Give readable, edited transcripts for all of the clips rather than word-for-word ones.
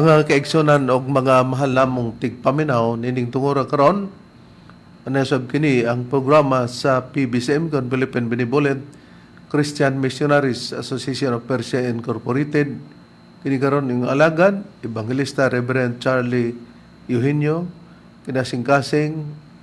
Mga kaigsunan og mga mahal namong tigpaminaw nining tungura karon anasab kini ang programa sa PBCM kon Philippine Benevolent Christian Missionaries Association of Persia Incorporated. Kini karon yung alagad Evangelista Reverend Charlie Eugenio kinasing-kasing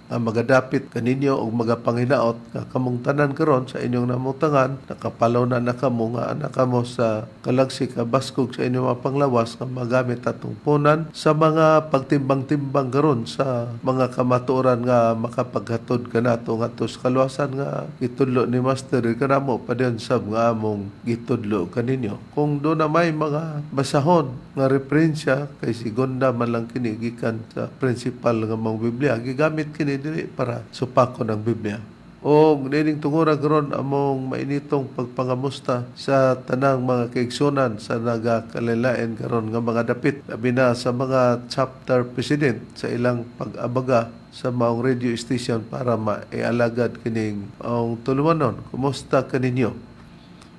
ang magadapit kaninyo og magapanginaot kamong tanan karon sa inyong namutangan nakapalaw na nakamo nga nakamo sa Kalagsik Baskog sa inyong mga panglawas nga magamit atong punan sa mga pagtimbang-timbang karon sa mga kamatuoran nga makapaghatod kanato ngadto sa kaluwasan nga gitudlo ni Master kanamo pa diyon sab nga among gitudlo kaninyo. Kung do na may mga basahon nga referensya kay segunda man lang kini gikan sa principal nga mga Biblia gigamit kini dili para supako ng Biblia. O nining tungura karon among mainitong pagpangamusta sa tanang mga kaigsunan sa nagakalilain karon nga mga dapit labi na sa mga chapter president sa ilang pag-abaga sa maong radio station para maialagad kining ang tulumanon. Kumusta kaninyo?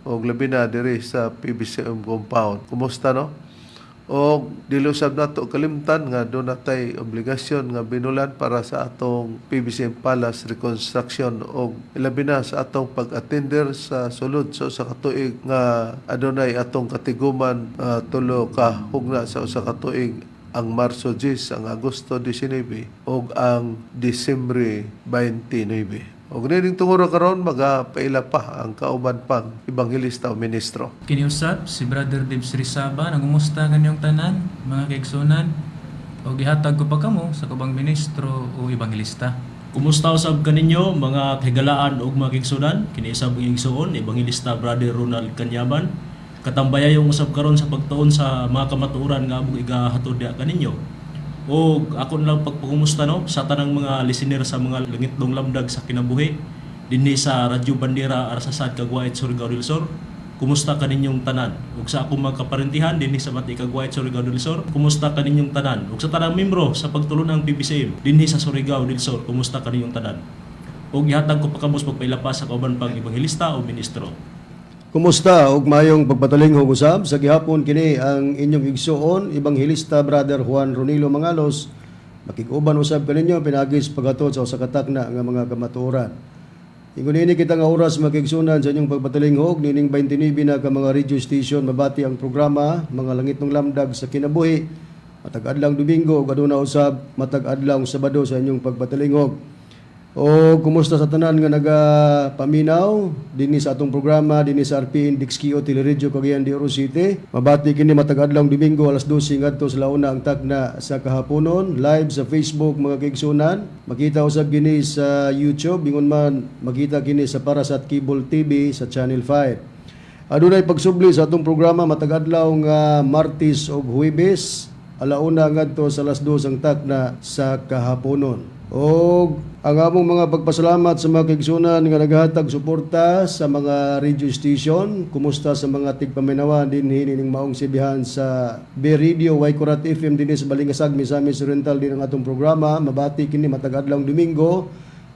O labi na diri sa PBCM compound. Kumusta no? O dilusab nato kalimtan nga doon natay obligasyon nga binulan para sa atong PBCM Palace reconstruction o ilabi na sa atong pag-attender sa sulod sa usa ka tuig nga adunay atong katiguman tulo ka hugna sa usa ka tuig ang Marso 10, ang Agosto 19 o ang Disyembre 29. O nining tunguro karon magapaila pa ang kauban pang ebanghelista o ministro. Kiniusap si Brother Debs Rizaba nangumusta kanyang tanan mga kaigsunan o gihatag ko pa kamo sa kubang ministro o ebanghelista. Kumusta usab kaninyo mga kahigalaan ug mga kaigsunan? Kini isab ang igsuon ebanghelista Brother Ronald Canyaban. Katambaya yung usab karon sa pagtuon sa mga kamatuoran nga among igahatod kaninyo. O ako lang pagpangumusta no sa tanang mga listener sa mga Langitdong Lamdag sa kinabuhi dinhi sa Radyo Bandera Arsasad Caguait Surigao del Sur. Kumusta kaninyong tanan? Ug sa akong mga kaparentihan dinhi sa Mati Caguait Surigao del Sur, kumusta kaninyong tanan? Ug sa tanang membro sa pagtulunang PBCM dinhi sa Surigao del Sur, kumusta kaninyong tanan? Ug gihatag ko pa kamos pagpailapas sa kauban pang ebanghelista o ministro. Kumusta ug mayong pagpatalinghong usab sa gihapon kini ang inyong igsuon Ebanghelista Brother Juan Ronilo Mangalos makig-uban usab kaninyo pinagis paghatod sa usa ka takna nga mga kamatuoran. Ingon ini kita nga oras makigsunan sa inyong pagpatalinghog nining 29 na ka mga radio station mabati ang programa mga Langitdong Lamdag sa kinabuhi matag adlang Domingo ug aduna usab matag adlang Sabado sa inyong pagpatalinghog. O kumusta sa tanan nga nagapaminaw dinhi sa atong programa dinhi sa RP Index Kio Teleradyo Cagayan de Oro City. Mabati kini matag adlong Domingo alas 12 ngadto sa launa ang takna sa kahaponon live sa Facebook mga kaigsunan. Makita usab kini sa YouTube ingon man makita kini sa Parasat Cable TV sa Channel 5. Adunay pagsubli sa atong programa matag adlaw nga Martes ug Huwebes alauna ngadto sa alas 2 ang takna sa kahaponon. O ang among mga pagpasalamat sa mga kaigsunan nga naghatag suporta sa mga radio station. Kumusta sa mga tigpaminawan dinhi ning maong sibihan sa B Radio Waikurat FM dinhi sa Balingasag, Misamis Oriental din ang atong programa. Mabati kini matag adlong Domingo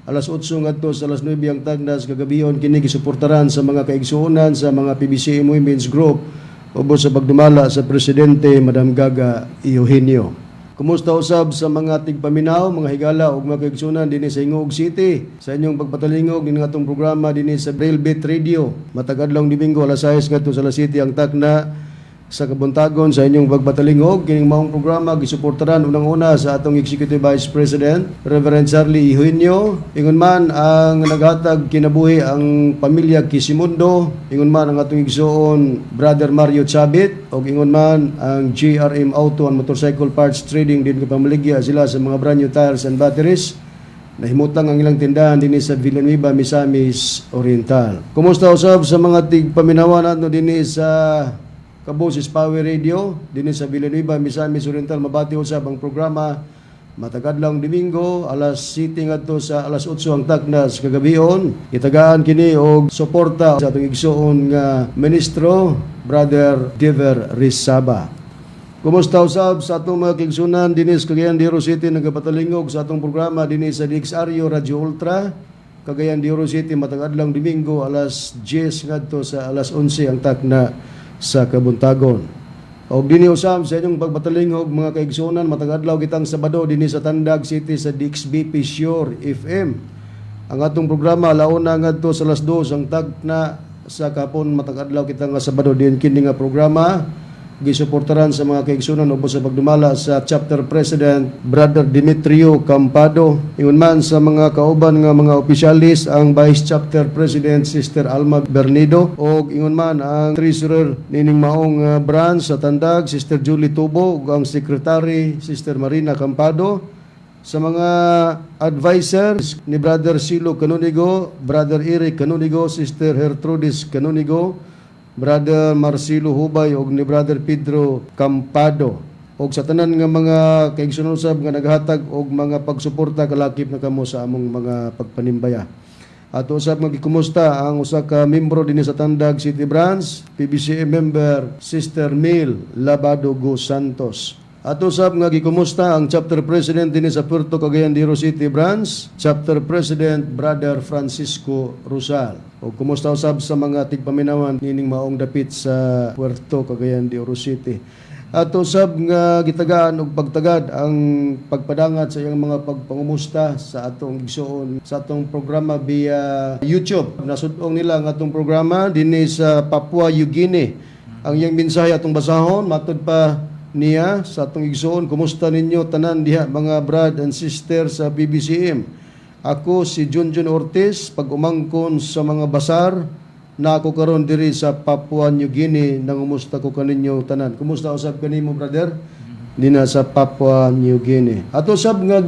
alas 8 ngadto sa alas 9 ang tagnas kagabion kini gisuportaran sa mga kaigsuonan sa mga PBCM Women's Group ubos sa pagdumala sa Presidente Madam Gaga Eugenio. Kumusta usab sa mga tigpaminaw, mga higala ug mga kaigsunan dinhi sa Ingog City. Sa inyong pagpatalingog din atong programa dinhi sa Braillebeat Radio. Matag adlong Domingo alas 6 ngadto sa alas 7 ang takna sa Kabuntagon sa inyong pagpatalingog. Kining maong programa gisuportaran unang-una sa atong Executive Vice President Reverend Charlie Eugenio. Ingon man ang naghatag kinabuhi ang pamilya Kisimundo. Ingon man ang atong igsuon Brother Mario Chabit ug ingon man ang GRM Auto and Motorcycle Parts Trading din pamaligya sila sa mga brand new tires and batteries. Nahimutang ang ilang tindahan dinhi sa Villanueva, Misamis Oriental. Kumusta usab sa mga tigpaminawan nato dinhi sa Kaboses Power Radio dinhi sa Villanueva, Misamis Oriental. Mabati usab ang programa matag adlong Domingo alas 7 ngadto sa alas 8 ang taknas kagabion. Itagaan kini og suporta sa atong igsuon nga ministro Brother Dever Rizaba. Kumusta usab sa atong mga kaigsunan dinhi sa Cagayan de Oro City nagapatalingog sa atong programa dinhi sa DXRyo Radio Ultra Cagayan de Oro City matag adlong Domingo alas 10 ngadto sa alas 11 ang takna sa Kabuntagon. Og dinhi usab sa inyong pagbatalingog mga kaigsunan, matag adlaw kitang Sabado dinhi sa Tandag City sa DXB Pure FM. Ang atong programa launa ngadto sa alas 2 ang tagna sa kapon matag adlaw kitang Sabado din kini nga programa gisuportaran sa mga kaigsunan ubos sa pagdumala sa chapter president Brother Demetrio Campado. Ingon man sa mga kauban nga mga opisyalis ang vice chapter president Sister Alma Bernido o ingon man ang treasurer nining maong branch sa Tandag Sister Julie Tubo ug ang secretary Sister Marina Campado. Sa mga advisors ni Brother Silo Canonigo, Brother Eric Canonigo, Sister Gertrudis Canonigo, Brother Marcelo Hubay ug ni Brother Pedro Campado. Og sa tanan nga mga kaigsunon usab nga naghatag og mga pagsuporta kalakip na kamo sa among mga pagpanimbaya. Ato usab magikumusta ang usa ka membro dinhi sa Tandag City Branch, PBCM member Sister Mil Labado Go Santos. Ato usab nga gikumusta ang chapter president dinhi sa Puerto Cagayan de Oro City Branch, chapter president Brother Francisco Rosal. O kumusta usab sa mga tigpaminawan nining maong dapit sa Puerto Cagayan de Oro City. Ato usab nga gitagaan og pagtagad ang pagpadangat sa iyang mga pagpangumusta sa atong igsuon sa atong programa via YouTube. Nasud-ong nila ang atong programa dinhi sa Papua New Guinea. Ang iyang mensahe atong basahon matud pa niya sa atong igsuon. Kumusta ninyo tanan diha mga brad and sister sa BBCM? Ako si Junjun Ortiz, pag-umangkon sa mga basar na ako karon diri sa Papua New Guinea, nangumusta ko kaninyo tanan. Kumusta usab kanimo brother? Dina sa Papua New Guinea. Ato usab nga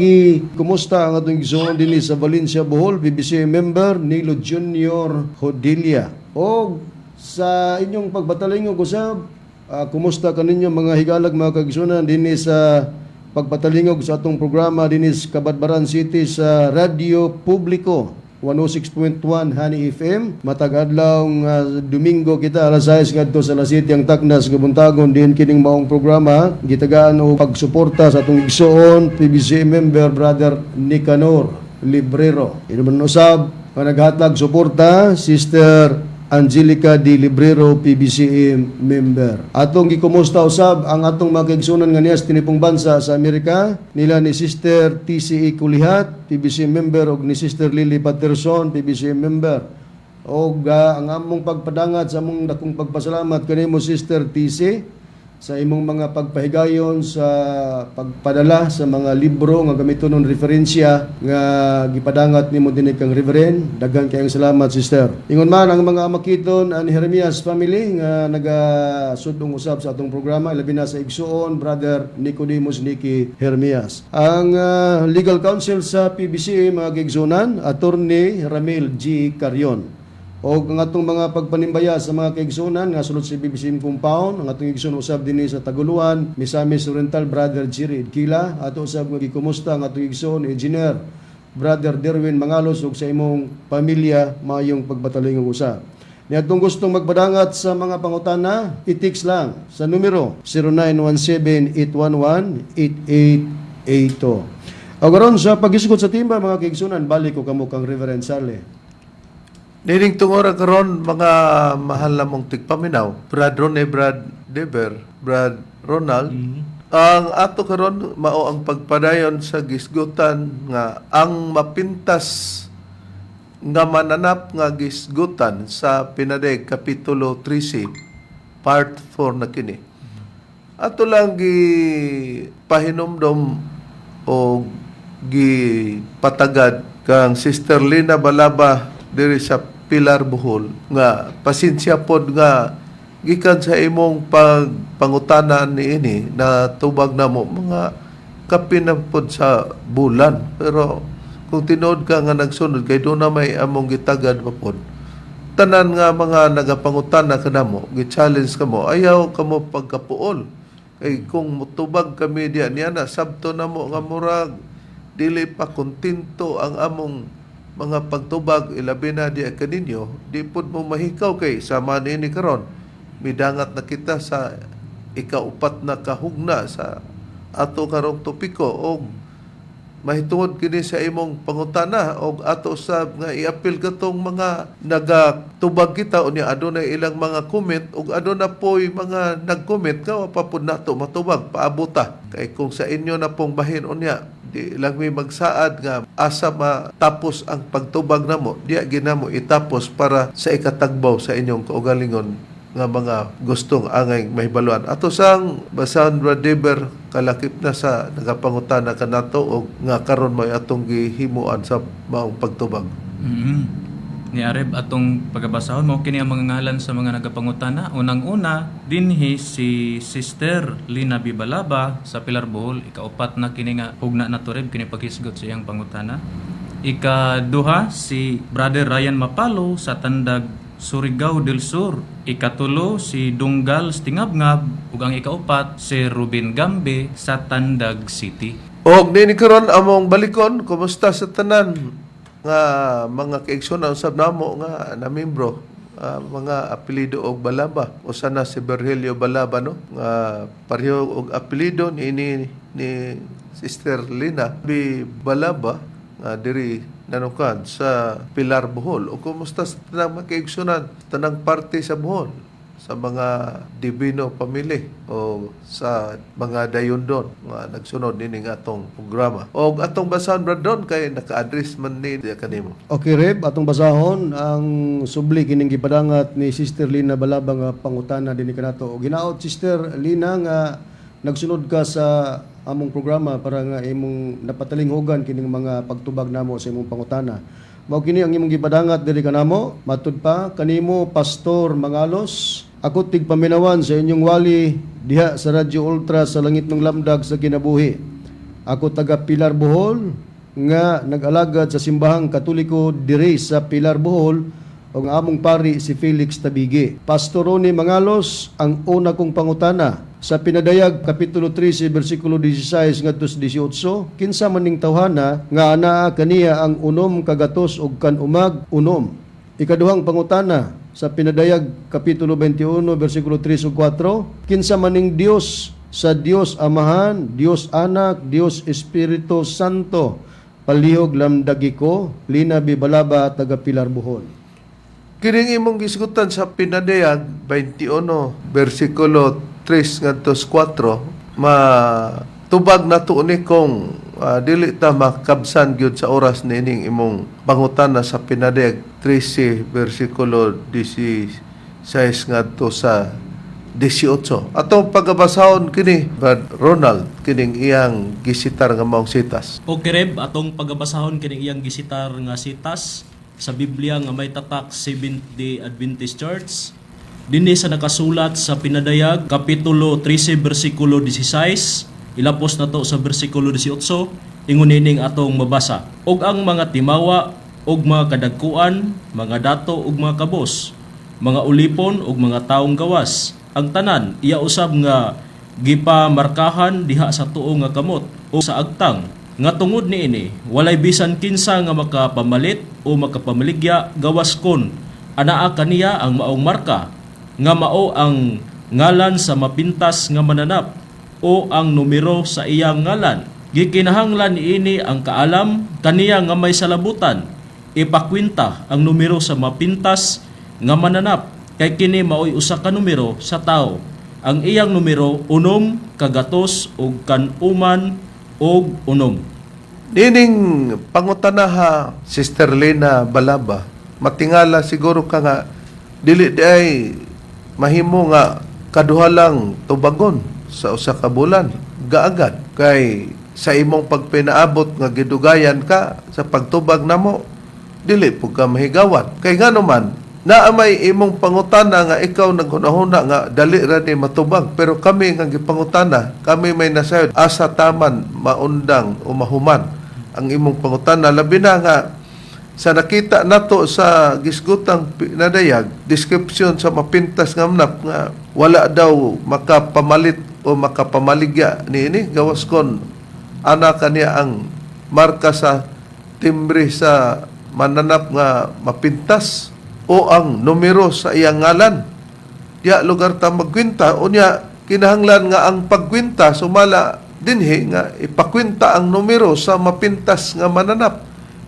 kumusta ang atong igsoon dinhi sa Valencia, Bohol, BBC member Nilo Junior Hodilia. O sa inyong pagbatalingog usab, kumusta kaninyo mga higalag mga kaigsunan dinhi sa pagpatalingog sa atong programa dinis Kabadbaran City sa Radio Publico 106.1 Honey FM. Matag adlaw Domingo kita alas 6 ngadto sa alas 7 ang taknas gabuntagon din kining maong programa gitagaan og pagsuporta sa atong igsoon PBC member Brother Nicanor Librero. Inuman usab nga naghatag suporta Sister Angelica Di Librero, PBCM member. Atong gikumusta usab ang atong mga kaigsunan nga niya sa tinipong bansa sa Amerika, nila ni Sister TCE Kulihat, PBCM member, og ni Sister Lily Patterson, PBCM member. Og ang among pagpadangat sa among dakong pagpasalamat kanimo Sister TC sa imong mga pagpahigayon sa pagpadala sa mga libro nga gamiton ng referensya nga gipadangat nimo dinhi kang Reverend. Daghan kayong salamat sister. Ingon man ang mga amakiton ani Jeremias family nga nagasudong usab sa atong programa ilabi na sa igsuon Brother Nicodemus Nicky Jeremias. Ang legal counsel sa PBC mga kaigsunan Attorney Ramil G. Carion. O ang atong mga pagpanimbaya sa mga kaigsunan nga sulod sa BBCM compound, ang atong igsoon usab dinhi sa Taguluan, Misamis Oriental Brother Jerry Kila, ato usab nga gikumusta ang atong igsoon Engineer Brother Derwin Mangalos ug sa imong pamilya maayong pagbatalingog usab. Niadtong gustong magbadangat sa mga pangutana, i-text lang sa numero 0917-811-8882. Agaron sa pag-isgot sa timba mga kaigsunan, balik ko kamo kang Reverend Sarle. Nining tungora karon mga mahal na mong tigpaminaw, Brad Ronnie, Brad Deber, Brad Ronald, ang ato karon mao ang pagpadayon sa gisgutan nga ang mapintas nga mananap nga gisgutan sa Pinadeg Kapitulo 13 Part 4 na kini. Ato lang gi pahinomdom o gi patagad kang Sister Lina Balaba diri sa Pilar Bohol nga pasensya pod nga gikan sa imong pangutana niini na tubag namo mga kapinapod sa bulan pero kung tinuod ka nga nagsunod kay do na may among gitagad mapod tanan nga mga nagapangutana kanamo gi-challenge kamo ayaw kamo pagkapuol kay kung mutubag kami diya niya na sabto namo nga murag dili pa kontento ang among mga pagtubag ilabi na di kaninyo di pud mo mahikaw kay sama niini karon midangat na kita sa ikaupat na kahugna sa ato karong topiko og mahitungod kini sa imong pangutana o ato usab nga i-appeal katong mga nagatubag kita unya adunay ilang mga comment ug aduna po'y mga nag-comment nga wa pa pud nato matubag paabota kay kung sa inyo na pong bahin unya di lang may magsaad nga asa matapos ang pagtubag namo diya ginamo itapos para sa ikatagbaw sa inyong kaugalingon nga mga gustong angay mahibaluan. Ato sang basahan Brother kalakip na sa nagapangutana kanato o nga karon may atong gihimuan sa maong pagtubag. Ni Areb atong pagabasahon mo kini ang mga ngalan sa mga nagapangutana. Unang-una dinhi si Sister Lina Bibalaba sa Pilar Bohol. Ikaupat na kini nga hugna na to Reb kini paghisgot sa iyang pangutana. Ikaduha si Brother Ryan Mapalo sa Tandag Surigao del Sur. Ikatulo si Dunggal Stingabngab ug ang ikaupat si Ruben Gambe sa Tandag City. Og nini karon among balikon kumusta sa tanan nga mga kaigsoon usab namo nga na membro mga apelyido og Balaba usa na si Virgilio Balaba no nga pareho og apelyido ni Sister Lina Balaba nga diri nanukan sa Pilar Bohol. O kumusta sa tanang makaigsunan, tanang parte sa Bohol, sa mga Divino Family o sa mga dayondon nga nagsunod nini nga atong programa. O atong basahan Bradon kay naka-address man ni kanimo. Okay, Reb, atong basahon ang subli kining gipadangat ni Sister Lina Balaba nga pangutana dinhi kanato. O ginaot Sister Lina nga nagsunod ka sa among programa para nga imong napatalinghogan kining mga pagtubag namo sa imong pangutana. Mao kini ang imong gipadangat diri kanamo. Matud pa kanimo Pastor Mangalos. Ako tigpaminawan sa inyong wali diha sa Radyo Ultra sa langit ng lamdag sa kinabuhi. Ako taga Pilar Bohol nga nag-alagad sa simbahang Katoliko diri sa Pilar Bohol. Ang among pari si Felix Tabigi. Pastor Ronnie Mangalos, ang una kong pangutana sa Pinadayag kapitulo 13 bersikulo 16 ngadto 18, kinsa maning tawhana nga anaa kaniya ang unom kagatos ug kan umag unom. Ikaduhang pangutana sa Pinadayag kapitulo 21 bersikulo 3 ug 4, kinsa maning Dios sa Dios Amahan, Dios Anak, Dios Espiritu Santo. Palihog lamdagi ko, Lina Bibalaba, taga Pilar Bohol. Kining imong gisgutan sa Pinadayag 21 bersikulo 3 ngadto 4 matubag na tuuni kung dili ta makabsan gyud sa oras nining imong pangutana sa Pinadayag 13 bersikulo 16 ngadto sa 18. Atong pagabasahon kini Brad Ronald kining iyang gisitar nga maong sitas. Okay, Reb, atong pagabasahon kining iyang gisitar nga sitas sa Biblia nga may tatak Seventh-day Adventist Church. Dinhi sa nakasulat sa Pinadayag kapitulo 13 bersikulo 16, ilapos na to sa bersikulo 18, ingon nining atong mabasa. Og ang mga timawa og mga kadagkuan, mga dato og mga kabos, mga ulipon og mga taong gawas, ang tanan iya usab nga gipamarkahan diha sa tuo nga kamot o sa agtang. Nga tungod niini walay bisan kinsa nga makapamalit o makapamaligya gawas kon anaa kaniya ang maong marka nga mao ang ngalan sa mapintas nga mananap o ang numero sa iyang ngalan. Gikinahanglan niini ang kaalam kaniya nga may salabutan ipakwinta ang numero sa mapintas nga mananap kay kini maoy usa ka numero sa tao. Ang iyang numero unom kagatos ug kan-uman og unom. Nining pangutana ha, Sister Lina Balaba, matingala siguro ka nga dili ay mahimo nga kaduha lang tubagon sa usa ka bulan gaagad kay sa imong pagpinaabot nga gidugayan ka sa pagtubag namo dili pud ka mahigawan kay ngano man naa may imong pangutana nga ikaw naghunahuna nga dali ra ni matubag pero kami nga gipangutana kami may nasayod asa taman maundang o mahuman ang imong pangutana labi na nga sa nakita nato sa gisgutang Pinadayag description sa mapintas nga manap nga wala daw makapamalit o makapamaligya niini gawas kon ana kaniya ang marka sa timbre sa mananap nga mapintas o ang numero sa iyang ngalan. Diya lugar ta magkwinta unya kinahanglan nga ang pagkwinta sumala dinhi nga ipakwenta ang numero sa mapintas nga mananap.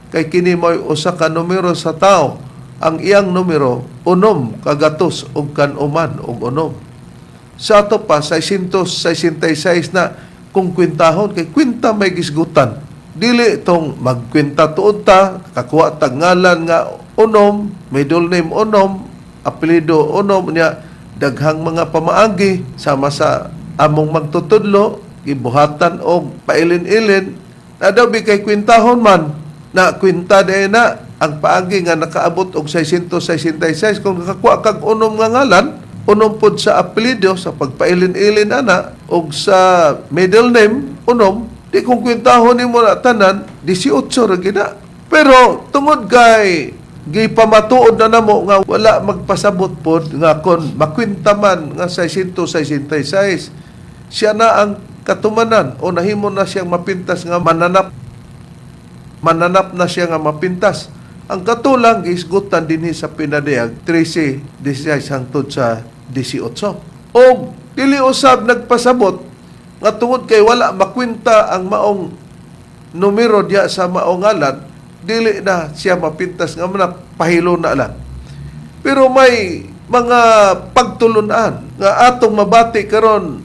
Kay kini mo'y usa ka numero sa tao. Ang iyang numero, unom, kagatos, ug kanuman, ug unom. Sa ato pa, 666 na kung kwintahon, kay kwinta may gisgutan. Dili itong magkwinta tuod ta, kakuha tag ngalan nga unom, middle name unom, apelido unom, niya daghang mga pamaagi, sama sa among magtutudlo, gibuhatan og pailin-ilin, na daw kay kwintahon man, na kwinta day na, ang paagi nga nakaabot og 666 kung nakakuha kag unom nga ngalan, unom pod sa apelyido sa pagpailin-ilin ana og sa middle name unom, di kung kwintahon nimo na tanan 18 ra gid na. Pero tungod kay gipamatuod na namo nga wala magpasabot pod nga kon makwinta man nga 666 siya na ang katumanan o nahimo na siyang mapintas nga mananap na siya nga mapintas. Ang katulang gisgutan dinhi sa pinadayag 13:16 hangtod sa 18. O dili usab nagpasabot nga tungod kay wala makwinta ang maong numero diya sa maong ngalan, dili na siya mapintas nga pahilo na lang. Pero may mga pagtulunan nga atong mabati karon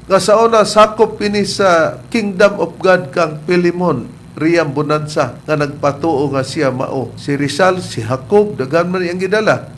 nga sa una sakop kini sa Kingdom of God kang Pilimon Riam Bonanza nga nagpatuo nga siya mao. Si Rizal, si Jacob, dagan man iyang gidala.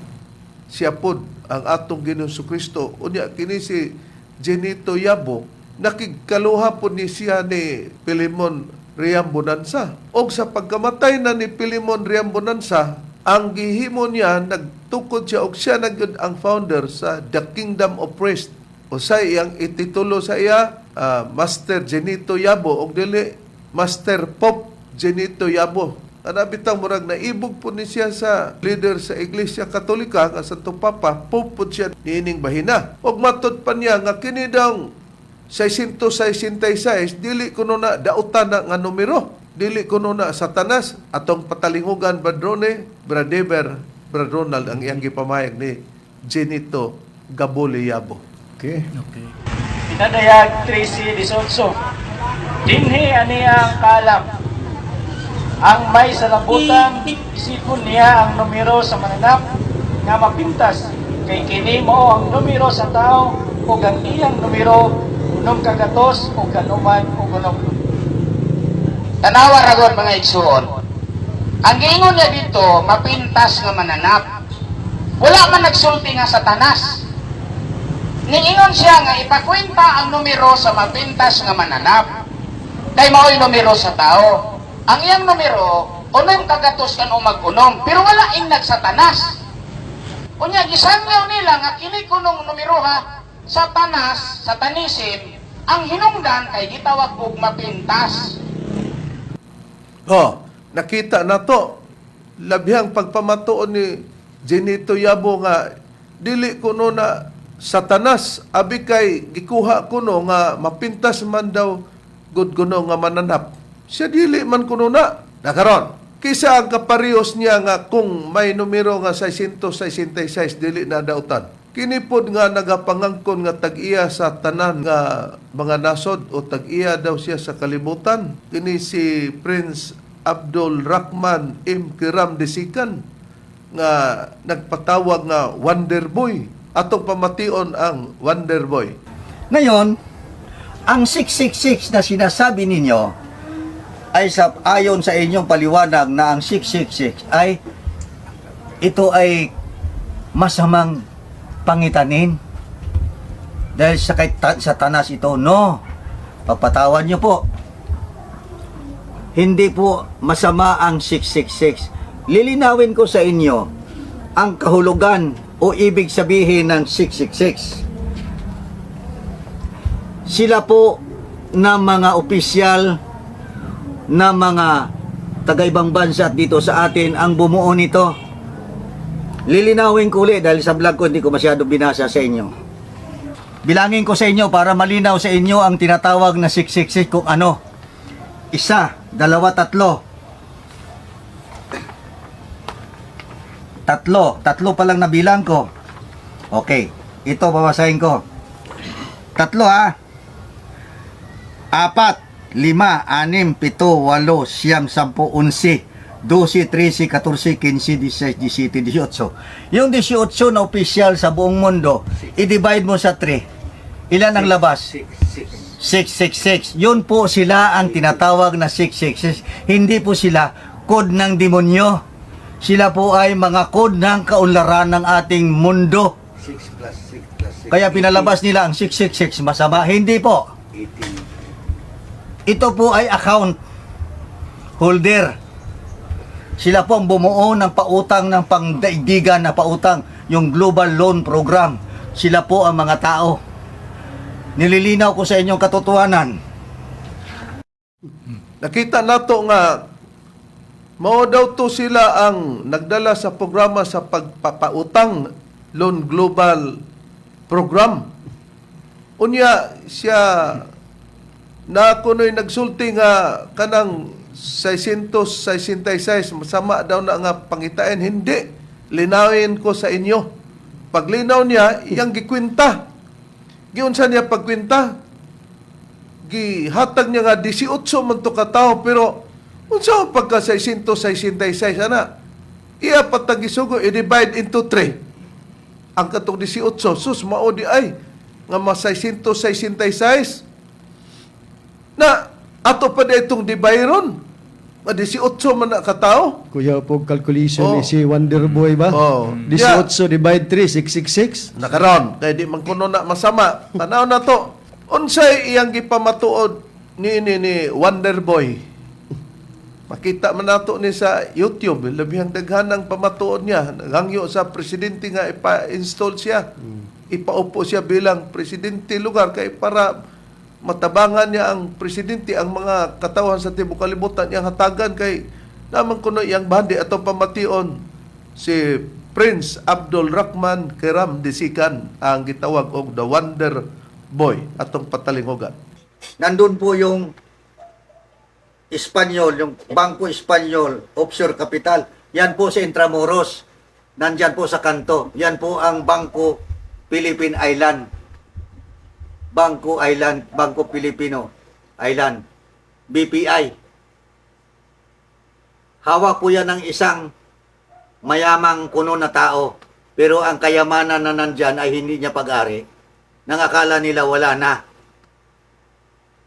Siya pod ang atong Ginoong Kristo. Unya kini si Jenito Yabo, nakigkaluha po ni siya ni Pilimon Riam Bonanza. O sa pagkamatay na ni Pilimon Riam Bonanza, ang gihimo niya, nagtukod siya o siya nagyud ang founder sa The Kingdom of Christ. O sa iyang ititulo sa iya, Master Jenito Yabo, o dili Master Pope Jenito Yabo. Anabitang murag naibog po ni siya sa leader sa Iglesia Katolika, nga Santo Papa, Pope po siya niining bahina. Og matod pa niya nga kini daw 666, dili kuno na dautan na nga numero. Dili kuno na Satanas, atong patalingugan Badrone, Bradeber, Brad Ronald, ang iyang gipamayag ni Jenito Gabole Yabo. Okay. Okay. Pinadayag 13:18. Dinhi ani ang kalam. Ang may salabutan, isipon niya ang numero sa mananap nga mapintas. Kay kini mao ang numero sa tao o ang iyang numero unom kagatos o kanuman o unom. Tanawa ragon mga igsuon. Ang giingon niya dito, mapintas nga mananap. Wala man nagsulti nga Satanas. Niingon siya nga ipakwenta ang numero sa mapintas nga mananap. Kay mao'y numero sa tao. Ang iyang numero, unom kagatos kan o mag-unom, pero wala inag Satanas. Unya gisanyaw nila nga kini kunong numero ha, Satanas, Satanism, ang hinungdan kay gitawag og mapintas. Nakita na to. Labihang pagpamatuon ni Jenito Yabo nga dili kuno na Satanas, abi kay gikuha kuno nga mapintas man daw good kuno nga mananap. Siya dili man kuno na. Nakaron. Kisa ang kaparehos niya nga kung may numero nga 666 dili na dautan. Kini pod nga nagapangangkon nga tag-iya sa tanan nga mga nasod o tag-iya daw siya sa kalibutan. Kini si Prince Abdul Rahman M. Kiram Desikan nga nagpatawag nga Wonder Boy. Atong pamation ang Wonder Boy. Ngayon, ang 666 na sinasabi ninyo ay ayon sa inyong paliwanag na ang 666 ay ito ay masamang pangitanin dahil sa Satanas ito. No, papatawan nyo po. Hindi po masama ang 666. Lilinawin ko sa inyo ang kahulugan o ibig sabihin ng 666. Sila po na mga opisyal na mga taga-ibang bansa at dito sa atin ang bumuo nito. Lilinawin ko ulit dahil sa vlog ko hindi ko masyado binasa sa inyo. Bilangin ko sa inyo para malinaw sa inyo ang tinatawag na 666 kung ano. 1, 2, 3. 3 pa lang nabilang ko. Okay, ito babasahin ko. 3 ha. 4, 5, 6, 7, 8, 9, 10, 11, 12, 13, 14, 15, 16, 17, 18. Yung 18 na opisyal sa buong mundo, i-divide mo sa 3. Ilan ang labas? 666. Yun po sila ang tinatawag na 666. Hindi po sila code ng demonyo. Sila po ay mga code ng kaunlaran ng ating mundo. Kaya pinalabas nila ang 666 masama. Hindi po. Ito po ay account holder. Sila po ang bumuo ng pautang ng pangdaigdigan na pautang, yung Global Loan Program. Sila po ang mga tao. Nililinaw ko sa inyong katotohanan. Nakita nato nga mao daw to sila ang nagdala sa programa sa pagpapautang Loan Global Program. Unya siya na kuno'y nagsulti nga kanang 666 masama daw na nga pangitain. Hindi. Linawin ko sa inyo. Paglinaw niya, iyang gikwinta. Giunsa niya pagkwinta? Gihatag niya nga 18 man to katao, pero unsa pagka 666 ana? Iya patag isugo i-divide into 3. Ang katong 18 sus mao di ay nga mas 666 na ato pa di itong dibayron. 18 man na katao. Kuya po calculation Oh. ni si Wonder Boy ba? Oh. 18 divide 3, 666. Nakaron kay di man kuno na masama. Tanaw na to. Unsay iyang gipamatuod ni Wonder Boy? Makita man nato ni sa YouTube, labihang daghanang pamatuod niya. Naghangyo sa presidente nga ipa-install siya. Ipaupo siya bilang presidente lugar kay para matabangan niya ang presidente, ang mga katawan sa tibuok kalibutan iyang hatagan kay naman kuno iyang bandi atong pamation si Prince Abdul Rahman Kiram Disikan ang gitawag og the Wonder Boy atong patalingogan. Nandun po yung Espanyol, yung Bangko Espanyol, Offshore Capital. Yan po sa Intramuros. Nandyan po sa kanto. Yan po ang Bangko Philippine Island. Bangko Island, Bangko Filipino Island. BPI. Hawak po yan ng isang mayamang kuno na tao. Pero ang kayamanan na nandyan ay hindi niya pag-ari. Nang akala nila wala na.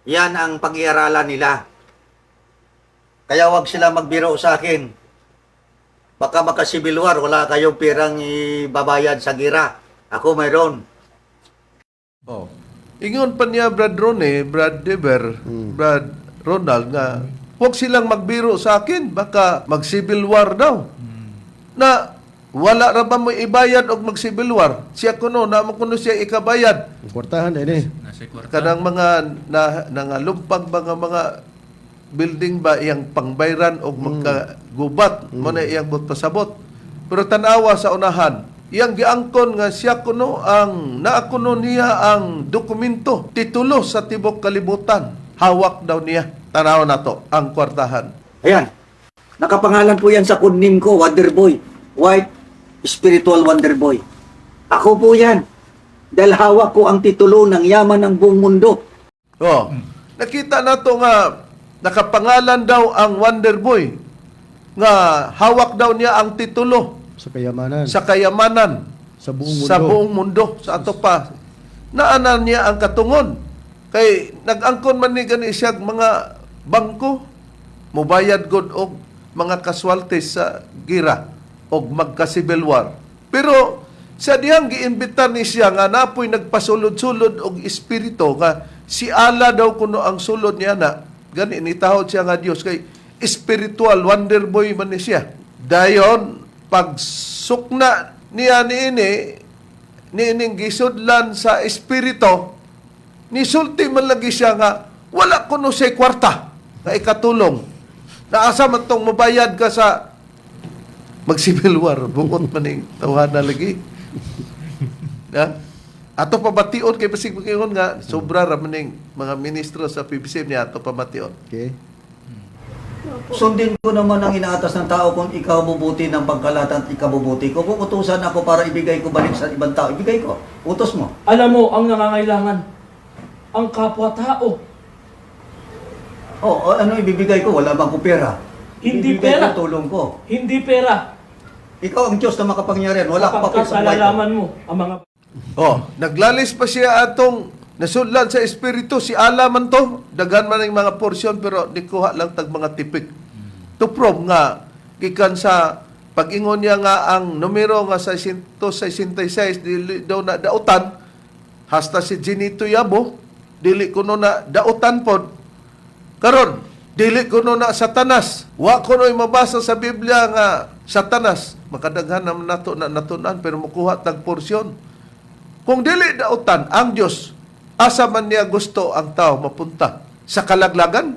Yan ang pag-iaralan nila. Kaya wag sila magbiro sa akin. Baka makasibilwar, wala kayong pirang ibabayad sa gira. Ako mayroon. Oh. Ingon pa niya Brad Ronnie, Brad Dever, Brad Ronald nga huwag silang magbiro sa akin, baka mag-civil war daw. Na wala ra ba mo ibayad og mag-civil war? Siya kuno, naman kuno siya ikabayad. Kwartahan din eh. Nasa kwarta. Kanang mga nangalumpag mga building ba iyang pangbayran og magkagubat mo na iyang bot pasabot. Pero tanawa sa unahan, iyang giangkon nga siya kuno ang naakuno niya ang dokumento, titulo sa tibok kalibutan. Hawak daw niya. Tanaw na to ang kwartahan. Ayan. Nakapangalan po yan sa kudnim ko, Wonder Boy. White Spiritual Wonder Boy. Ako po yan. Dahil hawak ko ang titulo ng yaman ng buong mundo. Oh, nakita na to nga nakapangalan daw ang Wonder Boy nga hawak daw niya ang titulo Sa kayamanan. sa kayamanan Sa buong mundo. sa buong mundo sa ato pa. Naanan niya ang katungon. Kay nag-angkon man ni gani siya mga bangko mobayad gud og mga casualties sa gira og magka-civil war. Pero sa diyang giimbitar ni siya nga napoy nagpasulod-sulod og espiritu nga si Allah daw kuno ang sulod niya na gani nitahod siya nga Dios kay spiritual wonder boy man ni siya. Dayon pag sukna niya niining gisudlan sa espiritu nisulti man lagi siya nga wala kuno say kwarta nga ikatulong. Naasa man tong mabayad ka sa mag-civil war. Bukod man yung tawhana lagi. Ya? Ato pabation kay basig magingon nga sobra ra man yung mga ministro sa PBCM niya ato pabation. Okay. Sundin ko naman ang inaatas ng tao kung ikaw bubuti ng pagkalatan at ikaw bubuti ko. Kung utusan ako para ibigay ko balik sa ibang tao, ibigay ko. Utos mo. Alam mo, ang nangangailangan, ang kapwa-tao. Oh, ano ibibigay ko? Wala bang ko pera? Hindi Ibibigay pera. ko tulong ko. Hindi pera. Ikaw ang Diyos na makapangyarihan. Wala ka papel sa buhay ko. Pagkakalalaman mo ang mga Oh, naglalis pa siya atong nasudlan sa espiritu si ala man to, daghan man ang mga porsyon pero nikuha lang tag mga tipik. To prove nga gikan sa pag-ingon niya nga ang numero nga 666 dili daw na dautan hasta si Ginito Yabo dili kuno na dautan pod. Karon dili kuno na satanas. Wa kuno mabasa sa Biblia nga satanas. Makadaghan naman nato na natunan pero mukuha tag porsyon. Kung dili dautan ang Dios, asa man niya gusto ang tao mapunta? Sa kalaglagan?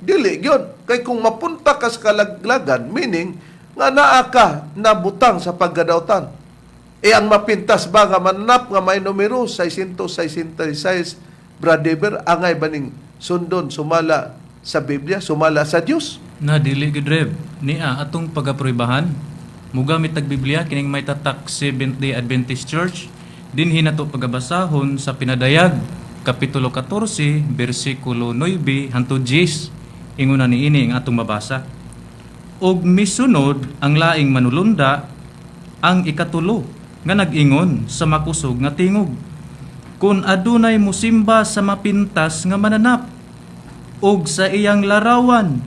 Dili gyud. Kay kung mapunta ka sa kalaglagan, meaning nga naa ka nabutang sa paggadautan. E ang mapintas ba nga mananap nga may numero 666 Bradiber angay baning sundon sumala sa Biblia, sumala sa Dios? Na dili gid Reb niya atong pagaproibahan. Mugamit tag Biblia kining may tatak Seventh-day Adventist Church. Dinhi nato pagabasahon sa Pinadayag kapitulo 14 bersikulo 9 hangtod 10. Inguna niini ang atong mabasa. Og misunod ang laing manulunda ang ikatulo nga nag-ingon sa makusog nga tingog. Kun adunay musimba sa mapintas nga mananap og sa iyang larawan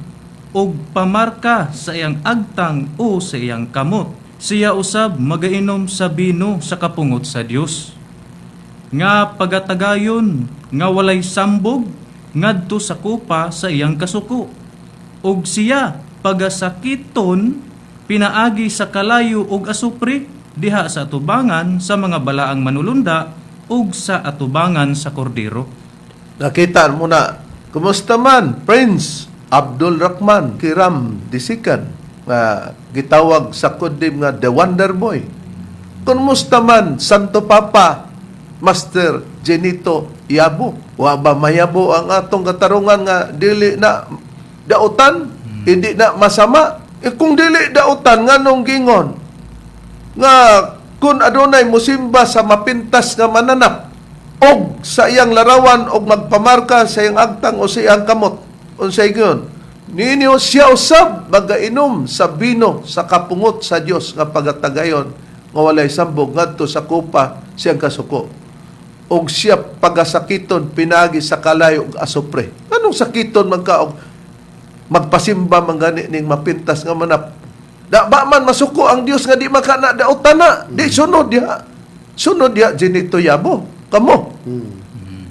og pamarka sa iyang agtang o sa iyang kamot, siya usab magainom sa bino sa kapungot sa Dios. Nga pagatagayon nga walay sambog ngadto sa kupa sa iyang kasuko. Og siya pagasakiton pinaagi sa kalayo og asupri diha sa atubangan sa mga balaang manulunda ug sa atubangan sa kordero. Nakita mo na, kumusta man, Prince Abdul Rahman Kiram Disikan, nga gitawag sa kudim nga The Wonder Boy. Kumusta man, Santo Papa, Master Genito Yabo. Wa ba mayabo ang atong katarungan nga dili na dautan, hindi na masama. E kung dili dautan, nga nung gingon, nga kung adunay musimba sa mapintas nga mananap, og sa iyang larawan, og magpamarka sa iyang agtang o sa iyang kamot, unsay giyon, ninyo siya usab magainom sa bino sa kapungot sa Dios nga pagatagayon nga walay sambog ngadto sa kupa siyang kasuko. Og siya pagasakiton pinagi sa kalayo ug asupre. Anong sakiton man ka og magpasimba man gani ning mapintas nga manap? Da ba man masuko ang Dios nga di makana dautan na. Di sunod diha. Sunod diha Ginito Yabo. Kamo.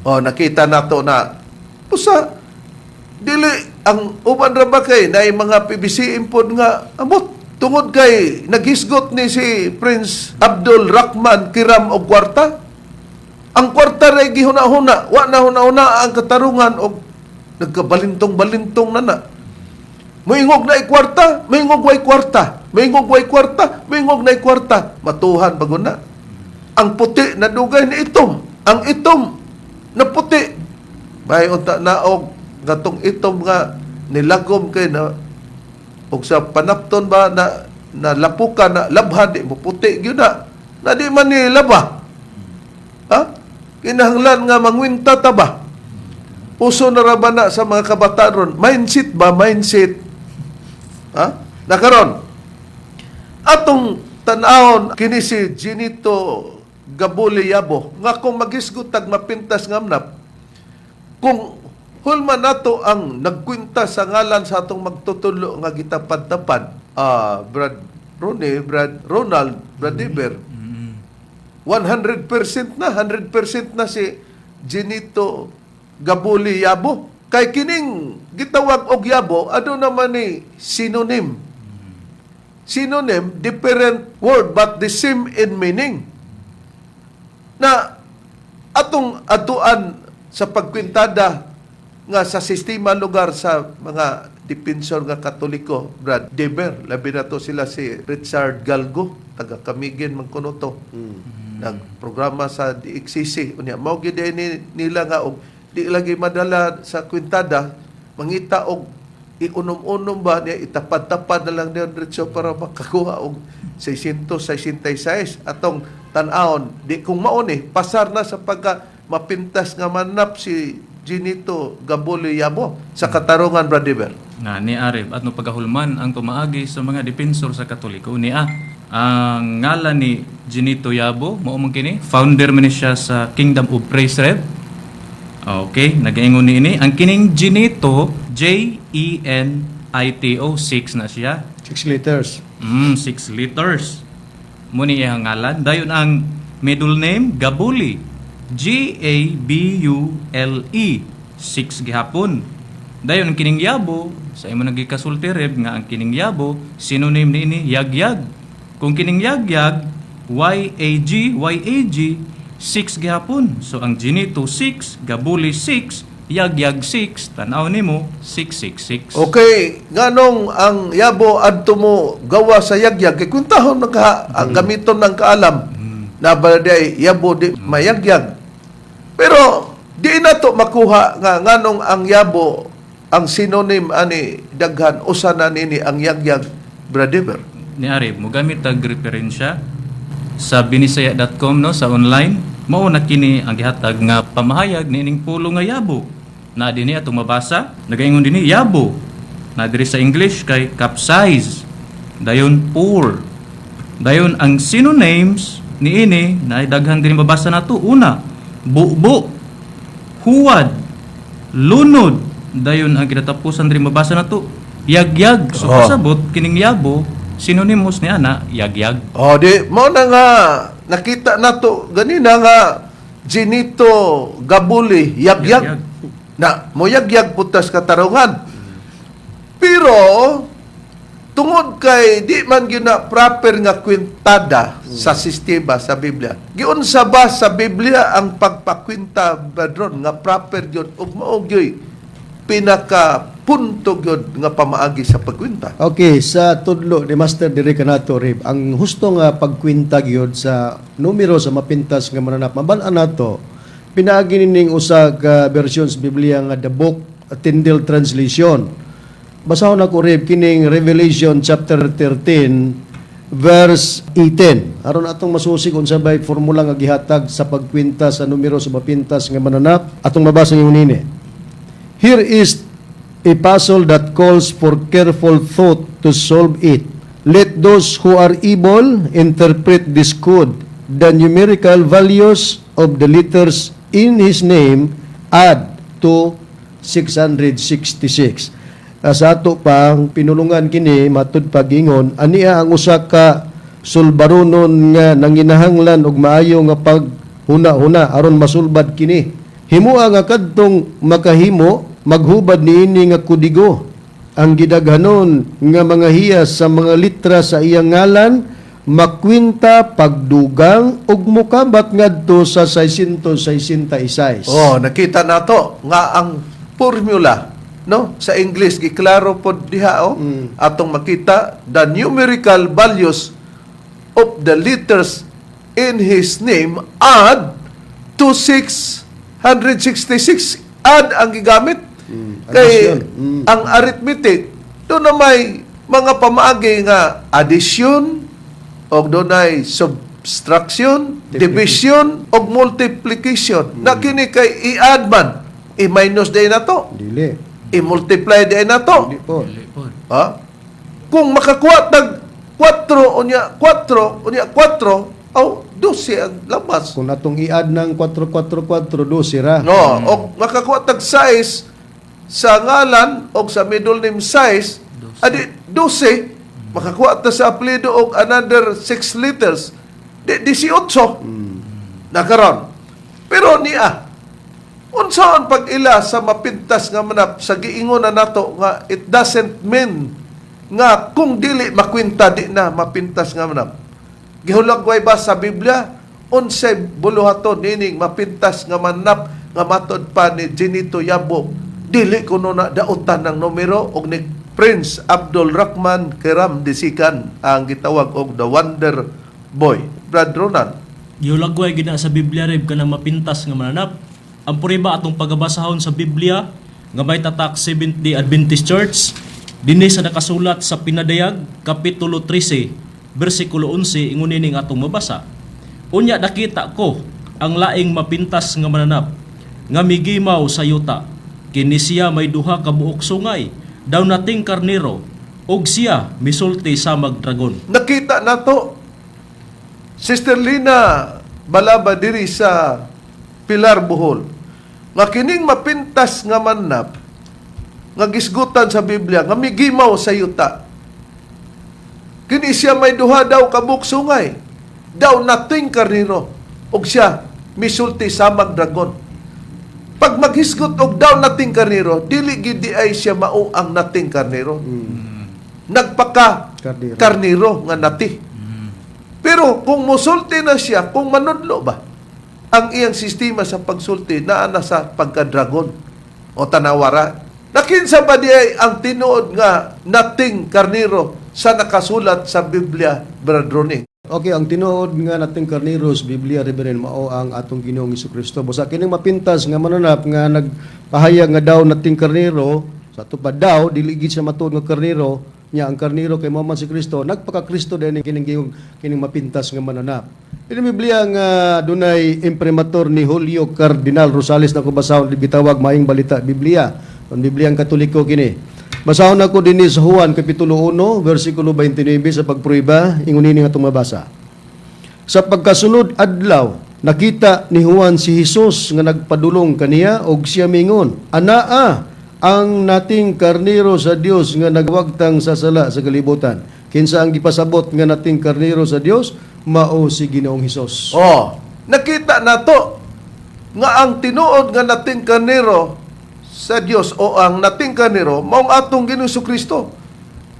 Oh, nakita nato na pusa dili ang uban ra ba kay na mga PBC impod nga amot tungod kay naghisgot ni si Prince Abdul Rahman Kiram og kwarta. Ang kwarta ray gihuna-huna, wa na huna-huna ang katarungan og nagkabalintong-balintong na. Moingog na kwarta, moingog way kwarta, moingog way kwarta, moingog na kwarta. Matuhan bago na. Ang puti na dugay ni itom, ang itom na puti. May unta na og gatong itom nga nilagom kay na og sa panapton ba na lapukan na labhan di mo puti gyud na di man ni laba. Ha? Kinahanglan nga mangwinta ta ba? Puso na ra ba na sa mga kabataan ron? Mindset ba? Mindset. Ha? Nakaron. Atong tan-awon kini si Ginito Gabuli Yabo nga kung magisgot tag mapintas ngamnap kung hulman nato ang nagkwinta sa ngalan sa atong magtutulo nga gitapad-tapad, Brad Ronnie, Brad Ronald, Brad Iber, 100% na, 100% na si Ginito Gabuli Yabo. Kay kining gitawag og Yabo, ano naman ni synonym. Synonym, different word but the same in meaning. Na atong atuan sa pagkwintada nga sa sistema lugar sa mga dipensor nga Katoliko, Brad Deber, labi na to sila si Richard Galgo, taga Camiguin man kuno to. Nagprograma sa DXCC. Unya mao gyud nila nga og di lagi madala sa kwintada, mangita og iunom-unom ba niya itapad-tapad na lang niya diretso para makakuha og 666 atong tan-awon di kung mao ni pasar na sa pagka mapintas nga manap si Ginito Gabuli Yabo sa katarungan, Brother Bel? Na ni Areb at no pagahulman ang tumaagi sa mga depensor sa Katoliko niya. Ang ngalan ni Ginito Yabo, mao man kini, founder man ni siya sa Kingdom of Praise Rev. Okay, nagaingon ni ini. Ang kining Ginito, Genito, 6 na siya. 6 letters. 6 letters. Muni iyang ngalan. Dayon ang middle name, Gabuli. Gabule. 6 gihapon. Dayon ang kining Yabo, sa imo nagikasulti Reb nga ang kining Yabo, synonym ni ini yagyag. Kung kining yagyag, YAG, 6 gihapon. So ang Ginito 6, Gabuli 6, yagyag 6, tanaw nimo 666. Okay, nganong ang Yabo adto mo gawa sa yagyag kay kung tahon ang gamiton ng kaalam na balday Yabo di mayagyag. Pero di na to makuha nga nganong ang Yabo ang synonym ani daghan usa na nini ang yagyag, Brother. Ni Arib, mo gamit tag referensya sa binisaya.com no sa online. Mao na kini ang gihatag nga pamahayag niining pulo nga Yabo. Na dinhi atong mabasa, nagaingon dinhi Yabo. Na diri sa English kay capsize. Dayon pour. Dayon ang synonyms niini na daghan din mabasa nato. Una, bubo, huwad, lunod. Dayon ang kinatapusan diri mabasa nato, yagyag. So kasabot kining Yabo, synonymous ni ana yagyag. Oh, di mo na nga nakita nato ganina nga Ginito Gabuli yagyag. Yagyag. Na mo yagyag putas katarungan. Pero tungod kay di man gyud na proper nga kwintada sa sistema sa Biblia. Giunsa ba sa Biblia ang pagpakwinta badron nga proper gyud ug mao gyud pinaka punto gyud nga pamaagi sa pagkwinta? Okay, sa tudlo ni Master diri kanato Rib, ang husto nga pagkwinta gyud sa numero sa mapintas nga mananap maban-an nato pinaagi ning usa ka version sa Biblia nga the book Tyndale translation. Basahon ako Rib kining Revelation chapter 13 verse 18. Aron atong masusig unsa bay formula nga gihatag sa pagkwinta sa numero sa mapintas nga mananap. Atong mabasa yung nini. Here is a puzzle that calls for careful thought to solve it. Let those who are able interpret this code. The numerical values of the letters in his name add to 666. Sa ato pang pinulungan kini matud pagingon aniya ang usa ka sulbaronon nga nanginahanglan og maayo nga paghuna-huna aron masulbad kini. Himuha nga kadtong makahimo maghubad niini nga kudigo ang gidaghanon nga mga hiyas sa mga litra sa iyang ngalan makwinta pagdugang ug mukabat ngadto sa 666. Oh, nakita nato nga ang formula no sa English giklaro pod diha atong makita the numerical values of the letters in his name add to 666. Add ang gigamit. Kay ang arithmetic doon na may mga pamaagi nga addition og doon ay subtraction, division og multiplication. Na kini kay i-add man, i-minus day na to, Dili. i-multiply day na to. Dili po. Dili po. Ha? Kung makakuha tag 4 unya 4 aw 12 ang labas. Kung atong i-add ng 444 12 ra. No, og makakuha tag size sa ngalan o sa middle name size, adi 12, makakuha ta sa apelido og another 6 letters, di 18. Nakaron. Pero niya, unsaon pag-ila sa mapintas nga manap sa giingon na nato nga it doesn't mean nga kung dili makwinta di na mapintas nga manap. Gihulagway ba sa Biblia? 11 buluhaton nining mapintas nga manap nga matod pa ni Ginito Yabo. Dili kuno na dautan ng numero og ni Prince Abdul Rahman Kiram Disikan ang gitawag og the Wonder Boy. Brad Ronan. Giulagway gina sa Biblia Rib kanang mapintas nga mananap. Ang puriba atong pagabasahon sa Biblia nga may tatak Seventh-day Adventist Church dinhi sa nakasulat sa Pinadayag kapitulo 13 bersikulo 11 ingon ning atong mabasa. Unya nakita ko ang laing mapintas nga mananap nga migimaw sa yuta. Kini siya may duha ka buok sungay, daw nating karnero, og siya misulti sa magdragon. Nakita na to. Sister Lina Balaba diri sa Pilar, Bohol. Nga kining mapintas nga manap, nga gisgutan sa Biblia, nga migimaw sa yuta. Kini siya may duha daw kabuk sungay, daw nating karniro, og siya misulti sa magdragon. Pag maghisgot og daw nating karniro, dili gid di ay siya mao ang nating karniro. Nagpaka karniro nga nati. Pero kung musulti na siya, kung manudlo ba, ang iyang sistema sa pagsulti naa na sa pagka-dragon o tanawara. Nakinsa ba di ay ang tinuod nga nating karniro sa nakasulat sa Biblia, Brad Ronnie? Okay, ang tinuod nga nating karneros Biblia Reverend mao ang atong Ginoong Hesukristo. Busa kining mapintas nga mananap nga nagpahayag nga daw nating karnero, sa tupad daw dili gid siya matuod nga karnero, nya ang karnero kay Muhammad si Kristo, nagpaka-Kristo din kining mapintas nga mananap. Ini Biblia nga dunay imprimatur ni Julio Cardinal Rosales na kubasahon gitawag Maayong Balita Biblia. Ang Biblia ang Katoliko kini. Basahon ako din sa Juan Kapitulo 1, versikulo 29 sa pagprueba, ingon ini nga mabasa. Sa pagkasunod adlaw, nakita ni Juan si Jesus nga nagpadulong kaniya og siya mingon, "Anaa ang nating karnero sa Dios nga nagwagtang sa sala sa kalibutan. Kinsa ang gipasabot nga nating karnero sa Dios, mao si Ginoong Hesus." Oh, nakita na to nga ang tinuod nga nating karnero sa Dios o ang nating karnero maong atong Ginoong Kristo.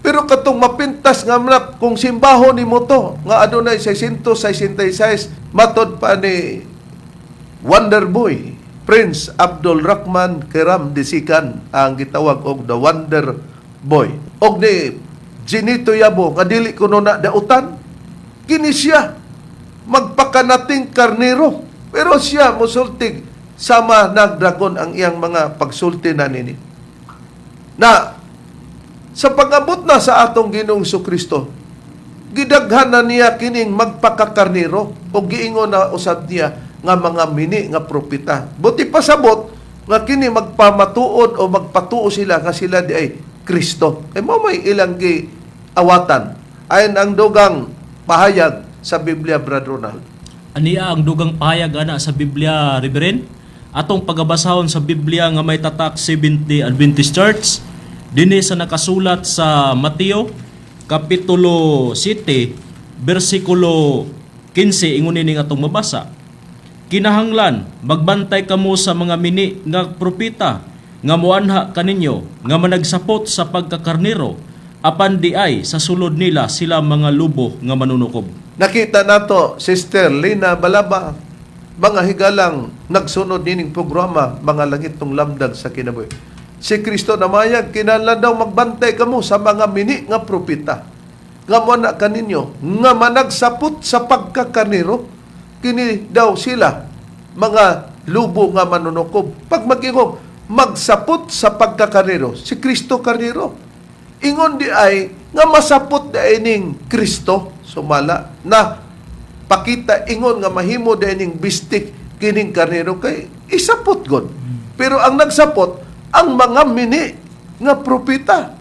Pero katong mapintas nga manap kung simbaho ni mo to nga adunay 666 matod pa ni Wonder Boy Prince Abdul Rahman Kiram Disikan ang gitawag og the Wonder Boy. Og ni Ginito Yabo nga dili kuno na dautan. Kini siya magpakanating karnero. Pero siya musultig sama nagdragon ang iyang mga pagsulti na nini. Na sa pag-abot na sa atong Ginoong Kristo, gidaghan na niya kining magpakakarnero o giingon na usab niya nga mga mini nga propeta. Buti pasabot nga kini magpamatuod o magpatuo sila nga sila di ay Kristo. Mo may ilang awatan. Ayon ang dugang pahayag sa Biblia, Brad Ronald. Ania ang dugang pahayag ana sa Biblia, Reverend? Atong pagabasahon sa Biblia nga may tatak 70 Adventist Church, dinhi sa nakasulat sa Mateo Kapitulo 7, versikulo 15, ingon ini nga atong mabasa. Kinahanglan, magbantay kamo sa mga mini nga propeta, nga muanha kaninyo, nga managsapot sa pagkakarnero, apan di ay sa sulod nila sila mga lubo nga manunukob. Nakita nato, Sister Lina Balaba, mga higalang nagsunod nining programa, mga langit tong lamdag sa kinabuhi. Si Kristo namayag, kinahanglan daw magbantay kamo sa mga mini nga propeta, nga muanha kaninyo, nga managsapot sa pagkakarnero, kini daw sila mga lubo nga manunukob. Pag mag-ingong magsapot sa pagkakarnero, si Kristo karnero. Ingon di ay nga masapot da ining Kristo sumala na pakita ingon nga mahimo da ining bistik kining karnero kay isapot god. Pero ang nagsapot ang mga mini nga propeta.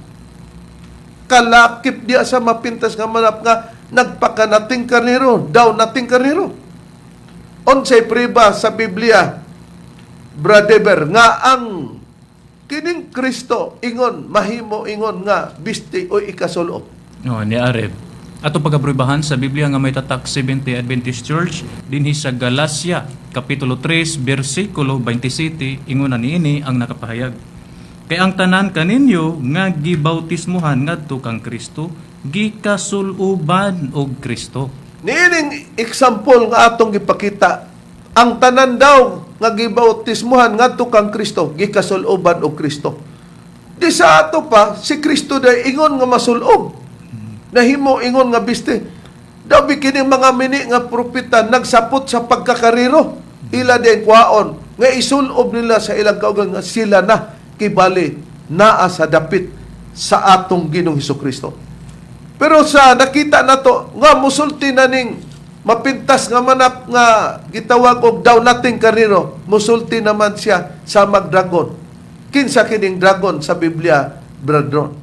Kalakip dia sa mapintas nga manap nga nagpakanating karnero, daw nating karnero. Unsay priba sa Biblia, Bradeber, nga ang kining Kristo ingon, mahimo ingon nga bisti o ikasulo. No, ni Areb. Ato pagabrubahan sa Biblia nga may tatak 70 Adventist Church dinhi sa Galacia Kapitulo 3 versikulo 27 ingon na niini ang nakapahayag. Kay ang tanan kaninyo nga gibautismuhan ngadto kang Kristo, gikasuluban og Kristo. Niining example nga atong gipakita, ang tanan daw nga gibautismuhan ngadto kang Kristo, gikasuloban og Kristo. Di sa ato pa si Kristo day ingon nga masulob. Nahimo ingon nga biste. Daw bikining mga mini nga propeta nagsapot sa pagkakariro. Ila din kwaon nga isulob nila sa ilang kaugang nga sila na kibali naa sa dapit sa atong Ginoong Hesukristo. Pero sa nakita nato nga musulti na ning mapintas nga manap nga gitawag og daw nating karnero, musulti naman siya sa magdragon. Kinsa kining dragon sa Biblia, brethren?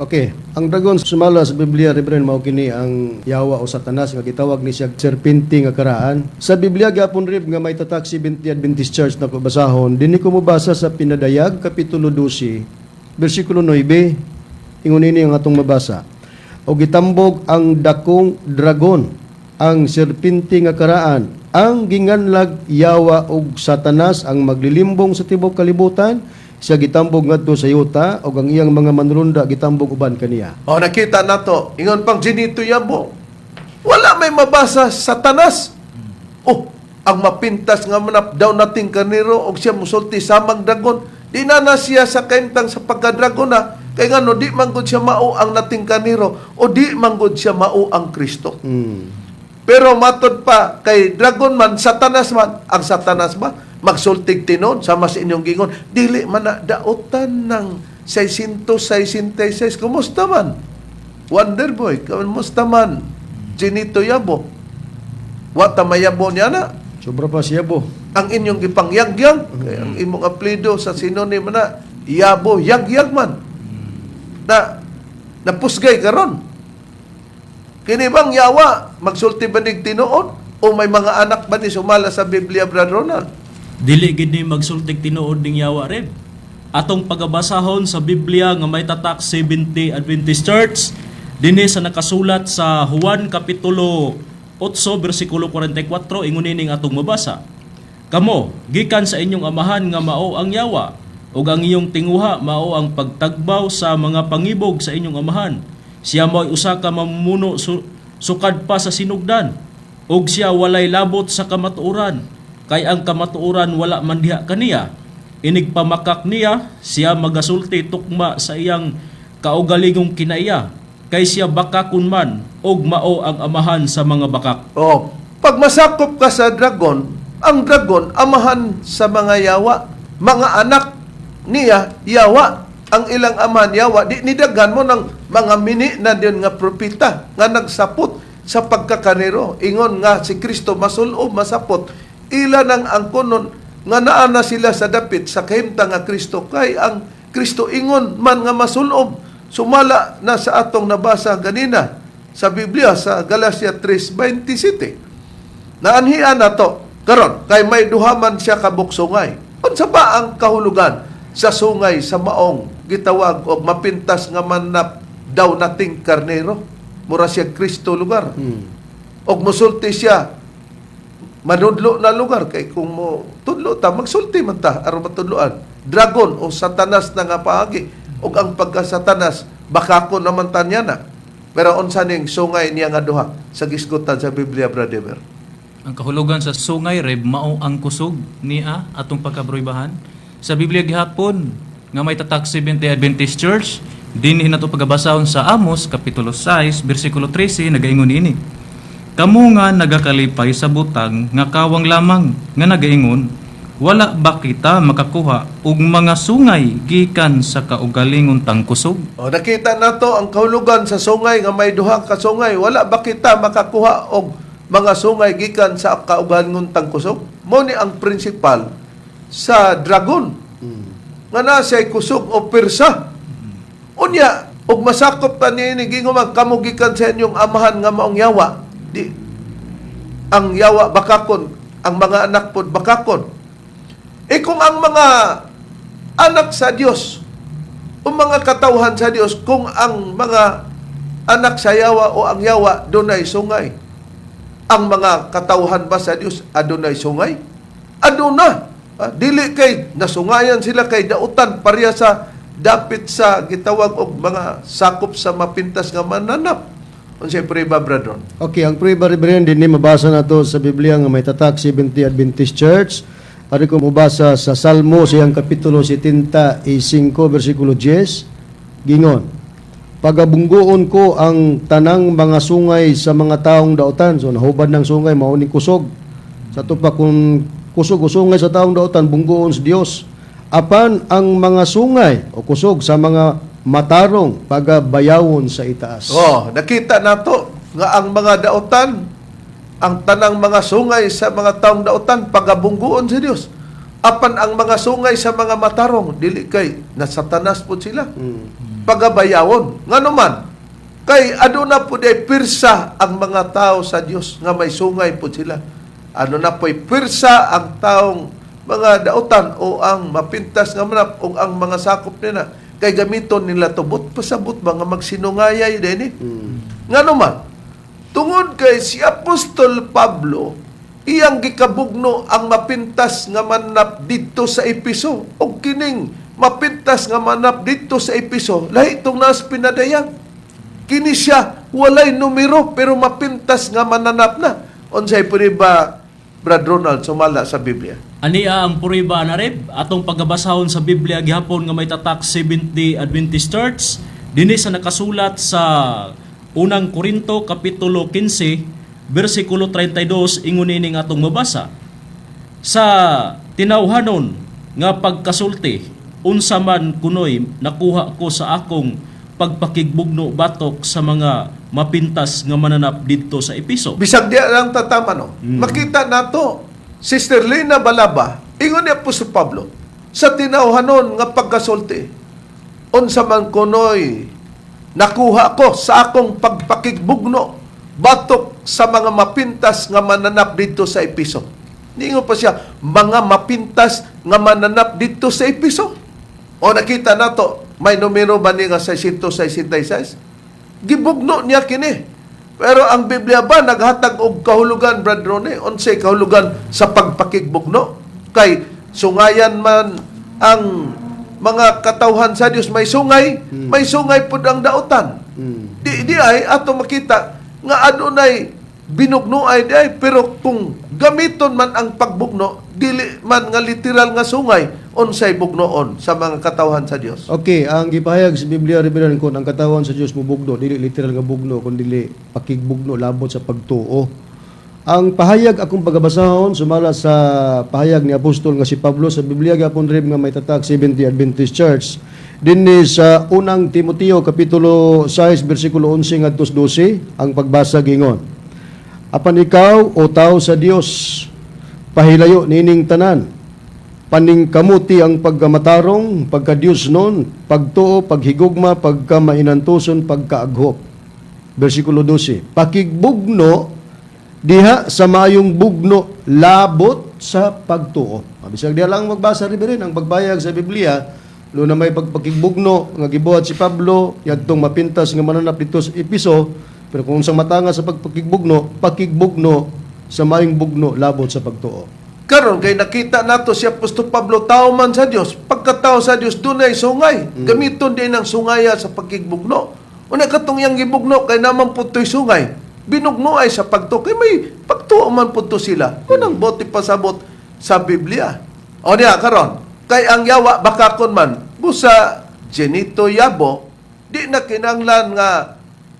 Okay, ang dragon sumala sa Biblia, Reverend, mao kini ang yawa o Satanas nga gitawag ni siya serpente nga karaan. Sa Biblia gyapon rib nga may tatak 70 Adventist Church na pabasahon, dinhi ko mobasa sa Pinadayag kapitulo 12, bersikulo 9. Ingon ini ang atong mabasa. O gitambog ang dakong dragon, ang serpente nga karaan, ang ginganlag yawa og Satanas, ang maglilimbong sa tibok kalibutan. Siya gitambog ngadto sa yuta ug ang iyang mga manrunda gitambog uban kaniya. O nakita nato, ingon pang ginito yabo. Wala may mabasa Satanas. Oh, ang mapintas nga manap daw nating karnero og siya musulti samang dragon. Di na siya sa kaimtang sa pagkadragon na. Kay ngano di man gud siya mao ang nating karnero o di man gud siya mao ang Kristo. Pero matod pa kay dragon man, Satanas man, ang Satanas ba magsultig tinon sama sa inyong gingon, dili man na daotan ng 666. Kumusta man? Wonder Boy, kumusta man? Ginito Yabo. Wata mayabo niya na. Sobra pa siya bo. Ang inyong gipangyagyag, kay ang imong apelyido sa sinonim na Yabo, yagyag man. Na napusgay karon. Kini bang yawa magsulti banig tinuod o may mga anak ba ni sumala sa Biblia, Brother Ronald? Dili gid ni magsultig tinuod ning yawa rib. Atong pagabasahon sa Biblia nga may tatak 70 Adventist Church dinhi sa nakasulat sa Juan kapitulo 8 bersikulo 44 ingon ning atong mabasa. Kamo gikan sa inyong amahan nga mao ang yawa ug ang iyong tinguha mao ang pagtagbaw sa mga pangibog sa inyong amahan. Siya mo'y usa ka mamumuno sukad pa sa sinugdan ug siya walay labot sa kamatuoran. Kay ang kamatuoran wala man diha kaniya, inig pamakak niya, siya magasulti tukma sa iyang kaugalingong kinaiya, kay siya bakakon man, og mao ang amahan sa mga bakak. O, pag masakop ka sa dragon, ang dragon amahan sa mga yawa, mga anak niya yawa, ang ilang amahan yawa, di nidagan mo ng mga mini na din nga propita nga nagsapot sa pagkakanero. Ingon nga si Kristo masulob masapot. Ila nang angkonon nga naa na sila sa dapit sa kahimtang nga Kristo, kay ang Kristo ingon man nga masulob sumala na sa atong nabasa ganina sa Biblia sa Galacia 3:27. Naanhian nato karon kay may duha man siya kabuk sungay. Unsa ba ang kahulugan sa sungay sa maong gitawag og mapintas nga manap daw nating karnero? Mura siya Kristo lugar. Og musulti siya manudlo na lugar, kay kung mo tudlo ta magsulti man ta aron matudloan. Dragon o Satanas na nga paagi, ug ang pagka-Satanas bakako naman ta niya na. Pero unsa ning sungay niya nga duha sa gisgutan sa Biblia, Brother? Ang kahulugan sa sungay rib mao ang kusog niya atong pagkabroybahan. Sa Biblia gihapon nga may tatak 70 Adventist Church, dinhi nato pagabasahon sa Amos kapitulo 6 bersikulo 13 nagaingon ini. Kamu nga nagakalipay sa butang nga kawang lamang nga nagaingon, wala ba kita makakuha og mga sungay gikan sa kaugalingon tang kusog? O nakita nato ang kahulugan sa sungay nga may duha ka sungay, wala ba kita makakuha og mga sungay gikan sa kaugalingon tang kusog? Mo ni ang principal sa dragon. Nga na siya kusog o persa. Unya, og masakop ta niini gingon magkamugikan sa inyong amahan nga maong yawa. Di ang yawa bakakon, ang mga anak pod bakakon. Kung ang mga anak sa Dios o mga katawhan sa Dios, kung ang mga anak sa yawa o ang yawa dunay sungay, ang mga katawhan ba sa Dios adunay sungay? Aduna. Dili kay nasungayan sila kay dautan pareha sa dapit sa gitawag og mga sakop sa mapintas nga mananap. Unsay prueba, brother? Okay, ang prueba rin din mabasa nato sa Biblia nga may tatak 70 Adventist Church. Ari ko mabasa sa Salmo siyang kapitulo 75 bersikulo 10. Gingon, pagabunggoon ko ang tanang mga sungay sa mga taong dautan. So nahubad ng sungay mao ning kusog. Sa tupa kung kusog o sungay sa taong dautan bunggoon sa Dios. Apan ang mga sungay o kusog sa mga matarong pagabayawon sa itaas. Oh, nakita nato nga ang mga dautan ang tanang mga sungay sa mga taong dautan pagabungguon sa Dios. Apan ang mga sungay sa mga matarong dili kay na Satanas po sila. Pagabayawon nganuman kay aduna po day pirsa ang mga tao sa Dios nga may sungay po sila. Ano na po'y pirsa ang taong mga dautan o ang mapintas nga manap o ang mga sakop nila kay gamiton nila tubot pasabot mga magsinungayay din nganuman tungod kay si Apostol Pablo iyang gikabugno ang mapintas nga manap didto sa Epeso o kining mapintas nga manap didto sa Epeso lahi itong nas pinadayang kini siya walay numero pero mapintas nga mananap na unsay pwede ba Brad Ronald sumala sa Biblia? Ania ang puriba na rib atong pagabasahon sa Biblia gihapon nga may tatak 70 Adventist Church dinhi sa nakasulat sa unang Korinto kapitulo 15 bersikulo 32 ingon ining atong mabasa sa tinawhanon nga pagkasulti unsa man kunoy nakuha ko sa akong pagpakigbugno batok sa mga mapintas nga mananap didto sa Epeso. Bisag di lang tatama no. Makita nato Sister Lina Balaba ingon ni Apostol Pablo sa tinawhanon nga pagkasulti unsa man kunoy nakuha ko sa akong pagpakigbugno batok sa mga mapintas nga mananap dito sa Epeso. Niingon pa siya, mga mapintas nga mananap dito sa Epeso. O nakita nato, may numero ba niya nga 666? Gibugno niya kini. Pero ang Biblia ba naghatag og kahulugan, Brad Ronnie? Unsay kahulugan sa pagpakigbugno? Kay sungayan man ang mga katawhan sa Dios may sungay pud ang dautan. Di ay ato makita nga adunay binugno ay di ay pero kung gamiton man ang pagbugno dili man nga literal nga sungay unsay bugnoon sa mga katawhan sa Dios. Okay, ang gipahayag sa Biblia revelan kon ang katawan sa Dios mubugno dili literal nga bugno kun dili pakigbugno labot sa pagtuo. Ang pahayag akong pagabasahon sumala sa pahayag ni apostol nga si Pablo sa Biblia gapon rib nga may tatak 70 Adventist Church dinhi sa unang Timoteo kapitulo 6 bersikulo 11 ngadto 12 ang pagbasa gingon. Apan ikaw o tao sa Dios pahilayo nining tanan paningkamuti ang pagkamatarong pagka-Dios non pagtuo paghigugma pagkamainantuson pagkaaghop. Bersikulo 12 pakigbugno diha sa mayong bugno labot sa pagtuo. Bisag diha lang magbasa rin ang pagbayag sa Biblia lo na may pagpakigbugno nga gibuhat si Pablo yadtong mapintas nga mananap dito sa Epeso pero kung sa matanga sa pagpakigbugno pakigbugno sa mayong bugno labot sa pagtuo. Karon kay nakita nato si Apostol Pablo tao man sa Dios, pagkatao sa Dios dunay sungay. Gamiton din ang sungaya sa pakigbugno. Una katong yang gibugno kay naman putoy sungay. Binugno ay sa pagtuo kay may pagtuo man pudto sila. Unang bote pasabot sa Biblia. O niya karon kay ang yawa bakakon man busa Genito Yabo di na kinanglan nga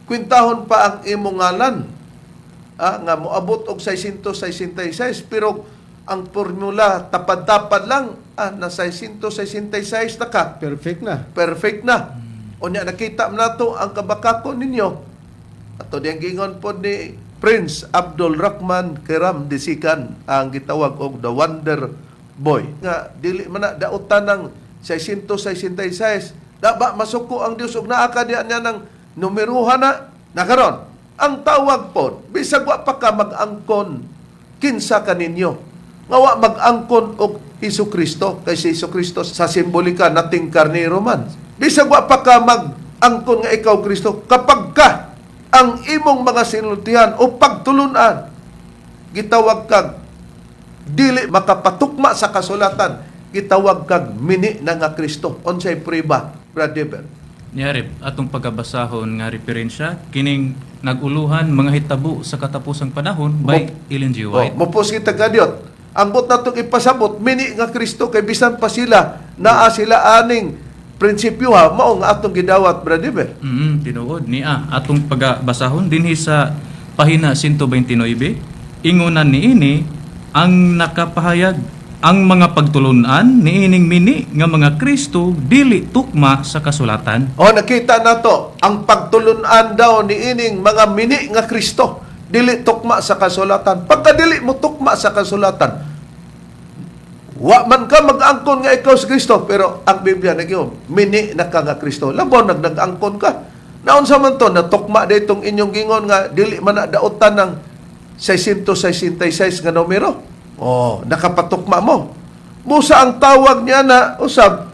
kwintahon pa ang imong ngalan. Nga moabot og 666 pero ang formula tapad-tapad lang na 666 na ka. Perfect na. Perfect na. O niya nakita nato ang kabakakon ninyo. Ato diyang gingon po ni Prince Abdul Rahman Kiram Disikan ang gitawag og the Wonder Boy. Nga dili man na dautan ng 666. Daba masuko ang Dios og naa ka diyan niya ng numeruhan na nakaron. Ang tawag po bisag wa pa ka mag-angkon kinsa kaninyo. Nga wa mag-angkon og Hesukristo kay si Hesukristo sa simbolika nating karnero man. Bisag wa pa ka mag-angkon nga ikaw Kristo kapag ka ang imong mga sinultihan o pagtulunan gitawag kag dili makapatukma sa kasulatan gitawag kag mini na nga Kristo. Unsay prueba, Brother? Niarib, atong pagkabasahon nga referensya, kining naguluhan mga hitabo sa katapusang panahon by Ellen G. White. Mupos kita kadiot. Ang bot natong ipasabot, mini nga Kristo, kay bisan pa sila, naa sila aning prinsipyo ha, mao nga atong gidawat, Brother. Tinuod niya. Atong pagkabasahon dinhi sa pahina 129, ingunan niini ang nakapahayag ang mga pagtulunan niining mini nga mga Kristo dili tukma sa kasulatan. O nakita nato ang pagtulunan daw ni ining mga mini nga Kristo dili tukma sa kasulatan. Pagka dili mo tukma sa kasulatan, wa man ka mag-angkon nga ikaw si Kristo, pero ang Biblia nagyo, mini na ka nga Kristo. Labo nag-angkon ka. Naunsa man to, natukma ditong inyong gingon nga dili man na dautan ng 666 nga numero. Oh, nakapatukma mo. Busa ang tawag niya na usab,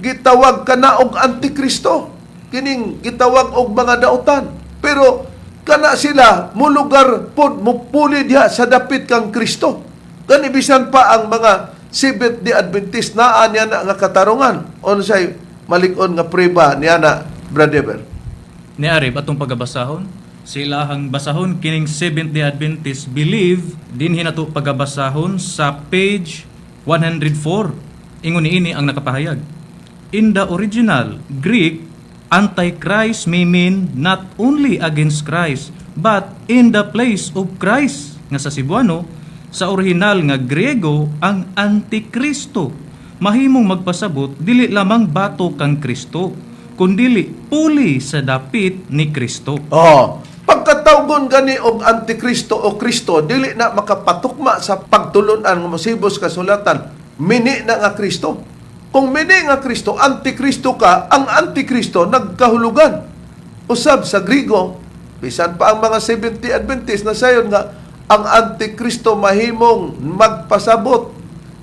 gitawag ka na og antikristo. Kining gitawag og mga dautan. Pero kana sila mulugar pod mupuli diha sa dapit kang Kristo. Kani bisan pa ang mga Seventh-day Adventist naa niya na nga katarungan. Unsay malig-on nga prueba niya na, Brother? Ni Arib atong pagabasahon, sila ang basahon kining Seventh-day Adventist believe din hinato pagabasahon sa page 104. Ingon niini ang nakapahayag. In the original Greek, Antichrist may mean not only against Christ, but in the place of Christ. Nga sa Cebuano, sa original nga Griego, ang Antikristo mahimong magpasabot dili lamang bato kang Kristo, kundili puli sa dapit ni Kristo. Oh, pagkatawgon gani og antikristo o Kristo, dili na makapatukma sa pagtulunan nga mosibos kasulatan. Mini na nga Kristo. Kung mini nga Kristo, antikristo ka, ang antikristo nagkahulugan. Usab sa Griego, bisan pa ang mga Seventh-day Adventist na sayon nga ang antikristo mahimong magpasabot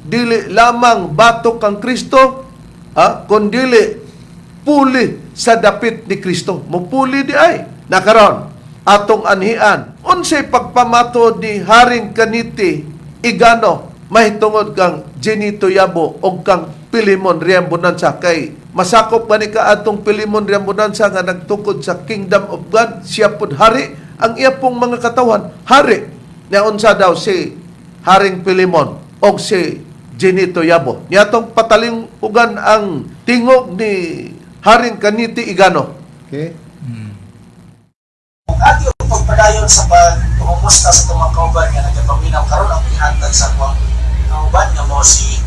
dili lamang batok kang Kristo, kundi puli sa dapit ni Kristo. Mupuli di ay. Nakaron, atong anhian. Unsay pagpamatod ni Haring Kaniti Igano, mahitungod kang Jenito Yabo o kang Pilimon Riambonanza. Kay masakop ba ni ka atong Pilimon Riambonanza nga nagtukod sa Kingdom of God, siya pud hari, ang iya pong mga katawan, hari. Na unsa daw si Haring Pilimon o si Jenito Yabo. Niyatong patalingugan ang tingog ni Haring Kaniti Igano. Okay? Kung ato yung pagpadayon sa pag-umusta sa itong mga kauban nga nagpaminaw karon ang pinantag sa mga kauban nga mo si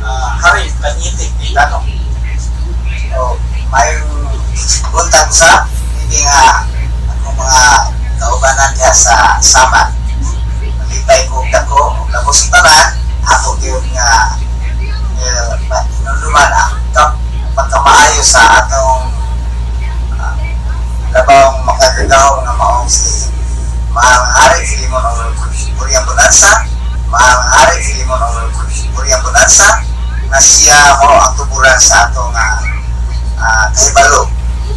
Haring Kaniti Igano. So, may buntag sa hindi nga ang mga kaubanan niya sa Saman. Nalipay ko dako, labos tanan, ako yung nga inuluman ang pagkamaayo sa atong labang makagagaw na maong si Mahang Hari Filimon o Buriang Bonanza, Mahang Hari Filimon o Buriang Bonanza, na siya mo ang tuburan sa atong kahibalo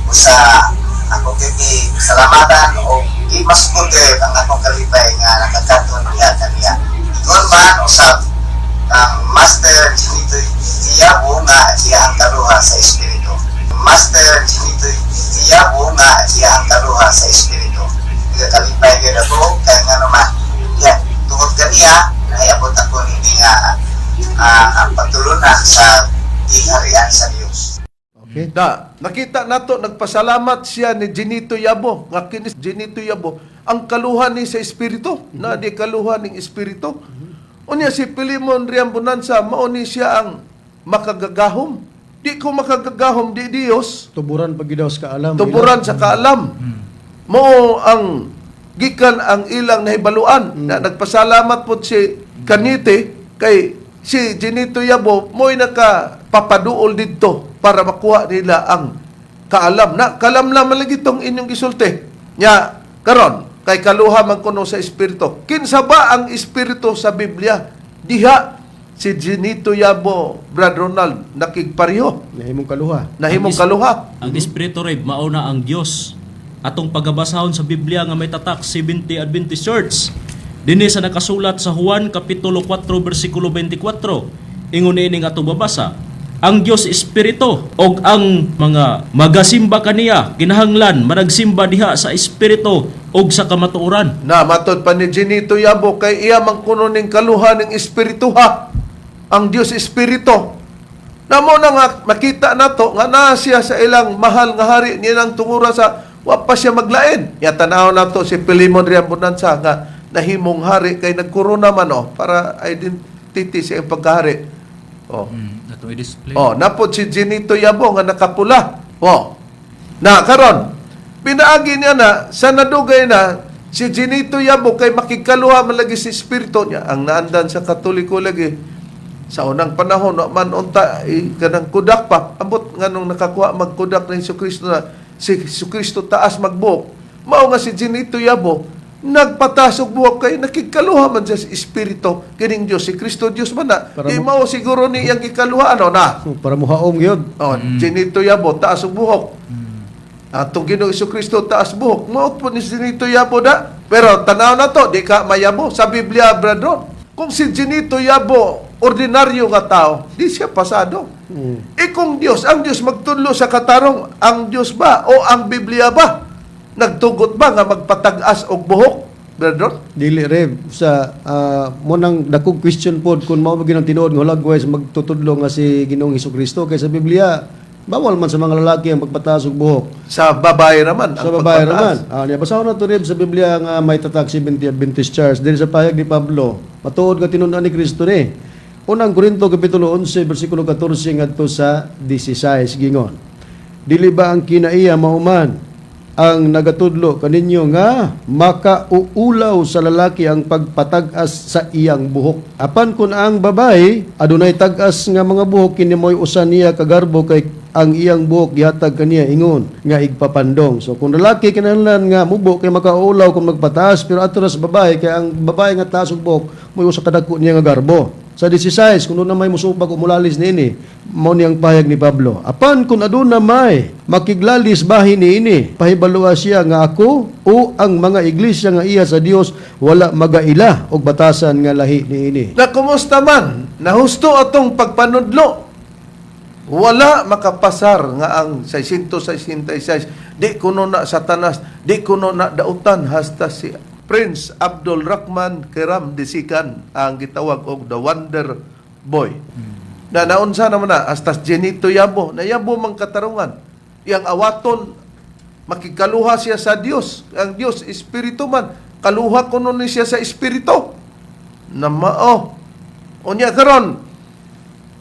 o sa ako kay salamatan o mas buti ang akong kalipay nga nakakaton niya kaniya. Ingon man usab ang Master Jinito Tiyabo nga siya ang kaluha sa Espiritu. Master Jinito Tiyabo nga siya ang kaluha sa Espiritu. Kaya kalipay gid ako kaya nga naman yan tungod kaniya naiabot ako hindi nga ang pagtulunan sa iharian sa Dios. Okay? Nakita nato nagpasalamat siya ni Jenito Yabo. Nga kinis Jenito Yabo ang kaluhan ni sa espiritu, na di kaluhan ning espiritu. Unya si Pilimon Riambonanza mao ni siya ang makagagahom. Di ko makagagahom di Dios. Tuburan pag daw sa kaalam. Tuburan sa kaalam. Mao ang gikan ang ilang nahibaluan. Na nagpasalamat po si Kanite kay si Jenito Yabo mo'y nakapapaduol dito para makuha nila ang kaalam. Na kalamlam lagi itong inyong gisulti. Nya, karon kay kaluha man kuno sa espiritu. Kinsa ba ang espiritu sa Biblia? Diha si Jenito Yabo, Brad Ronald, nakigpareho. Nahimong kaluha. Nahimong kaluha. Ang Espiritu Rib, mauna ang Diyos. Atong pagabasahon sa Biblia nga may tatak 70 Adventist Church. Dinhi sa nakasulat sa Juan Kapitulo 4, versikulo 24. Ingon ini nga atong babasa. Ang Dios Espiritu og ang mga magasimba kaniya kinahanglan managsimba diha sa Espiritu og sa kamatuoran. Na matod pa ni Jenito Yabo kay iya man kuno ning kaluha ning espiritu ha. Ang Dios Espiritu. Namo na nga makita nato nga naa siya sa ilang mahal nga hari niya nang tungura sa wa pa siya maglain. Ya tanaw nato si Pilimon Riambonanza nga nahimong hari kay nagkorona man para identity sa iyang pagkahari. Ato i-display. Napod si Jenito Yabo nga nakapula. Na karon pinaagi niya na sa nadugay na Si Ginito Yabo kay makikaluha man lagi si Espiritu niya. Ang naandan sa Katoliko lagi, sa unang panahon, wa man unta, kanang kudak pa. Ambot nga nung nakakuha magkudak ng Kristo na, si Kristo taas magbuhok. Mao nga si Ginito Yabo, nagpatas og buhok kay nakikaluha man siya sa Espiritu. Kining Dios, si Kristo Dios man na. Para Di mao siguro ni yang ikaluha, ano na? So, para muhaom yun. Oh, Ginito Yabo, taas og buhok. Atong Ginoong Kristo taas buhok. Maot po ni Ginito Yabo da. Pero tanaw na to, di ka mayabo. Sa Biblia, brother, kung si Ginito Yabo, ordinaryo nga tao, di siya pasado. Kung Diyos, ang Diyos magtudlo sa katarong, ang Diyos ba o ang Biblia ba? Nagtugot ba nga magpatag-as og buhok, brother? Dili rev sa mo nang dakog question pod kung mao ba ginang tinuod nga hulagway sa magtutudlo nga si Ginoong Hesukristo kay sa Biblia bawal man sa mga lalaki ang pagpataas og buhok. Sa babae naman. Sa ang babae pagpataas. naman. Niya basahon na to rev sa Biblia nga may tatak 70 Adventist Church diri sa payag ni Pablo. Matuod nga tinun-an ni Kristo ni. Unang Korinto kapitulo 11 bersikulo 14 ngadto sa 16 gingon. Dili ba ang kinaiya mauman ang nagatudlo kaninyo nga makauulaw sa lalaki ang pagpatag-as sa iyang buhok. Apan kun ang babae adunay tag-as nga mga buhok kini moy usan niya kagarbo kay ang iyang buhok gihatag kaniya ingon nga igpapandong. So kung lalaki kinahanglan nga mubo kay makaulaw kung magpataas pero ato ra sa babae kay ang babae nga taas og buhok moy usa kadagko niya nga garbo. Sa 16, kung doon na may musubag o mulalis niini, mo niyang pahayag ni Pablo. Apan kung aduna may makiglalis bahin niini, pahibalua siya nga ako o ang mga iglesia nga iya sa Dios wala magaila og batasan nga lahi niini. Na kumusta man, nahusto atong pagpanudlo. Wala makapasar nga ang 666. Di kuno na satanas, di kuno na dautan hasta si Prince Abdul Rahman Kiram Disikan ang gitawag og the Wonder Boy. Na naunsa naman na hasta Ginito Yabo, na yabo mang katarungan. Yang awaton makikaluha siya sa Dios. Ang Dios espiritu man, kaluha kuno ni siya sa espiritu. Na mao. Unya karon,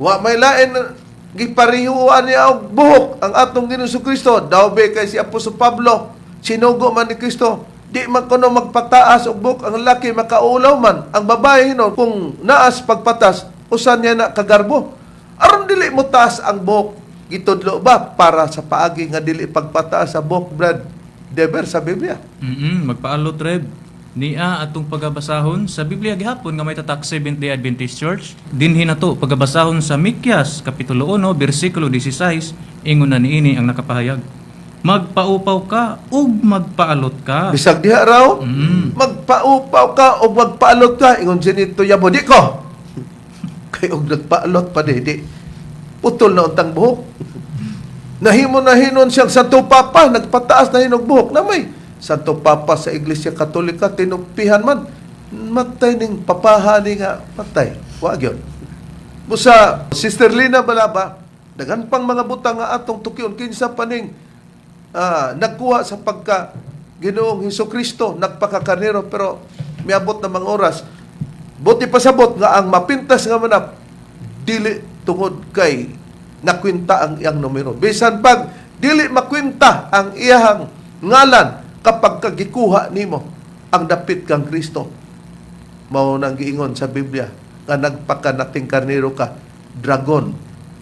wa may lain giparihuan niya og buhok ang atong Ginoong Kristo. Dawbe kay si Apostol Pablo, sinugo man ni Kristo. Di man kuno magpataas og buhok ang lalaki makaulaw man. Ang babae hinon kung naas pagpatas usan niya na kagarbo. Aron dili mo taas ang buhok. Gitudlo ba para sa paagi nga dili pagpataas sa buhok, Brad Deber sa Biblia? Magpaalot Reb. Niya atong pagabasahon sa Biblia gihapon nga may tatak Seventh-day Adventist Church. Dinhi na to pagabasahon sa Mikyas kapitulo 1 bersikulo 16 ingon na niini ang nakapahayag. Magpaupaw ka ug magpaalot ka. Bisag diha raw, magpaupaw ka o magpaalot ka. Ingon Ginito Yabo, di ko. Kay og nagpaalot pa di. Putol na untang buhok. Nahimo na hinon siyang Santo Papa, nagpataas na hinog buhok. Na may Santo Papa sa Iglesia Katolika, tinugpihan man. Matay ning papahani nga, matay. Wag yun. Busa, Sister Lina Balaba, dagan pang mga butang nga atong tukyon, kinsa paning nagkuha sa pagka Ginoong Hesukristo, nagpakakarnero, pero miabot na mga oras. Buti pasabot nga ang mapintas nga manap, dili tungod kay nakwinta ang iyang numero. Bisan pag dili makwinta ang iyang ngalan kapag kagikuha nimo ang dapit kang Kristo. Mao nang giingon sa Biblia nga nagpakanating karnero ka, dragon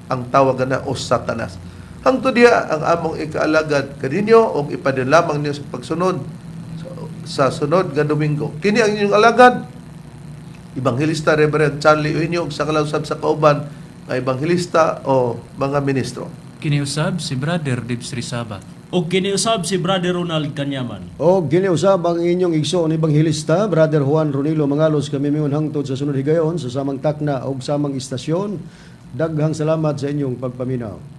ang tawag na o Satanas. Hangtod diha ang among ikaalagad kaninyo o ipadin lamang niyo sa pagsunod sa sunod nga Domingo. Kini ang inyong alagad, Evangelista Reverend Charlie Uinyog sa kalausab sa kauban nga Evangelista o mga ministro. Kiniusab si Brother Dibs Rizaba. O kiniusab si Brother Ronald Kanyaman. O giniusab ang inyong igsoon Ebanghilista, Brother Juan Ronilo Mangalos, kami miun hangtod sa sunod higayon sa samang takna o samang istasyon. Daghang salamat sa inyong pagpaminaw.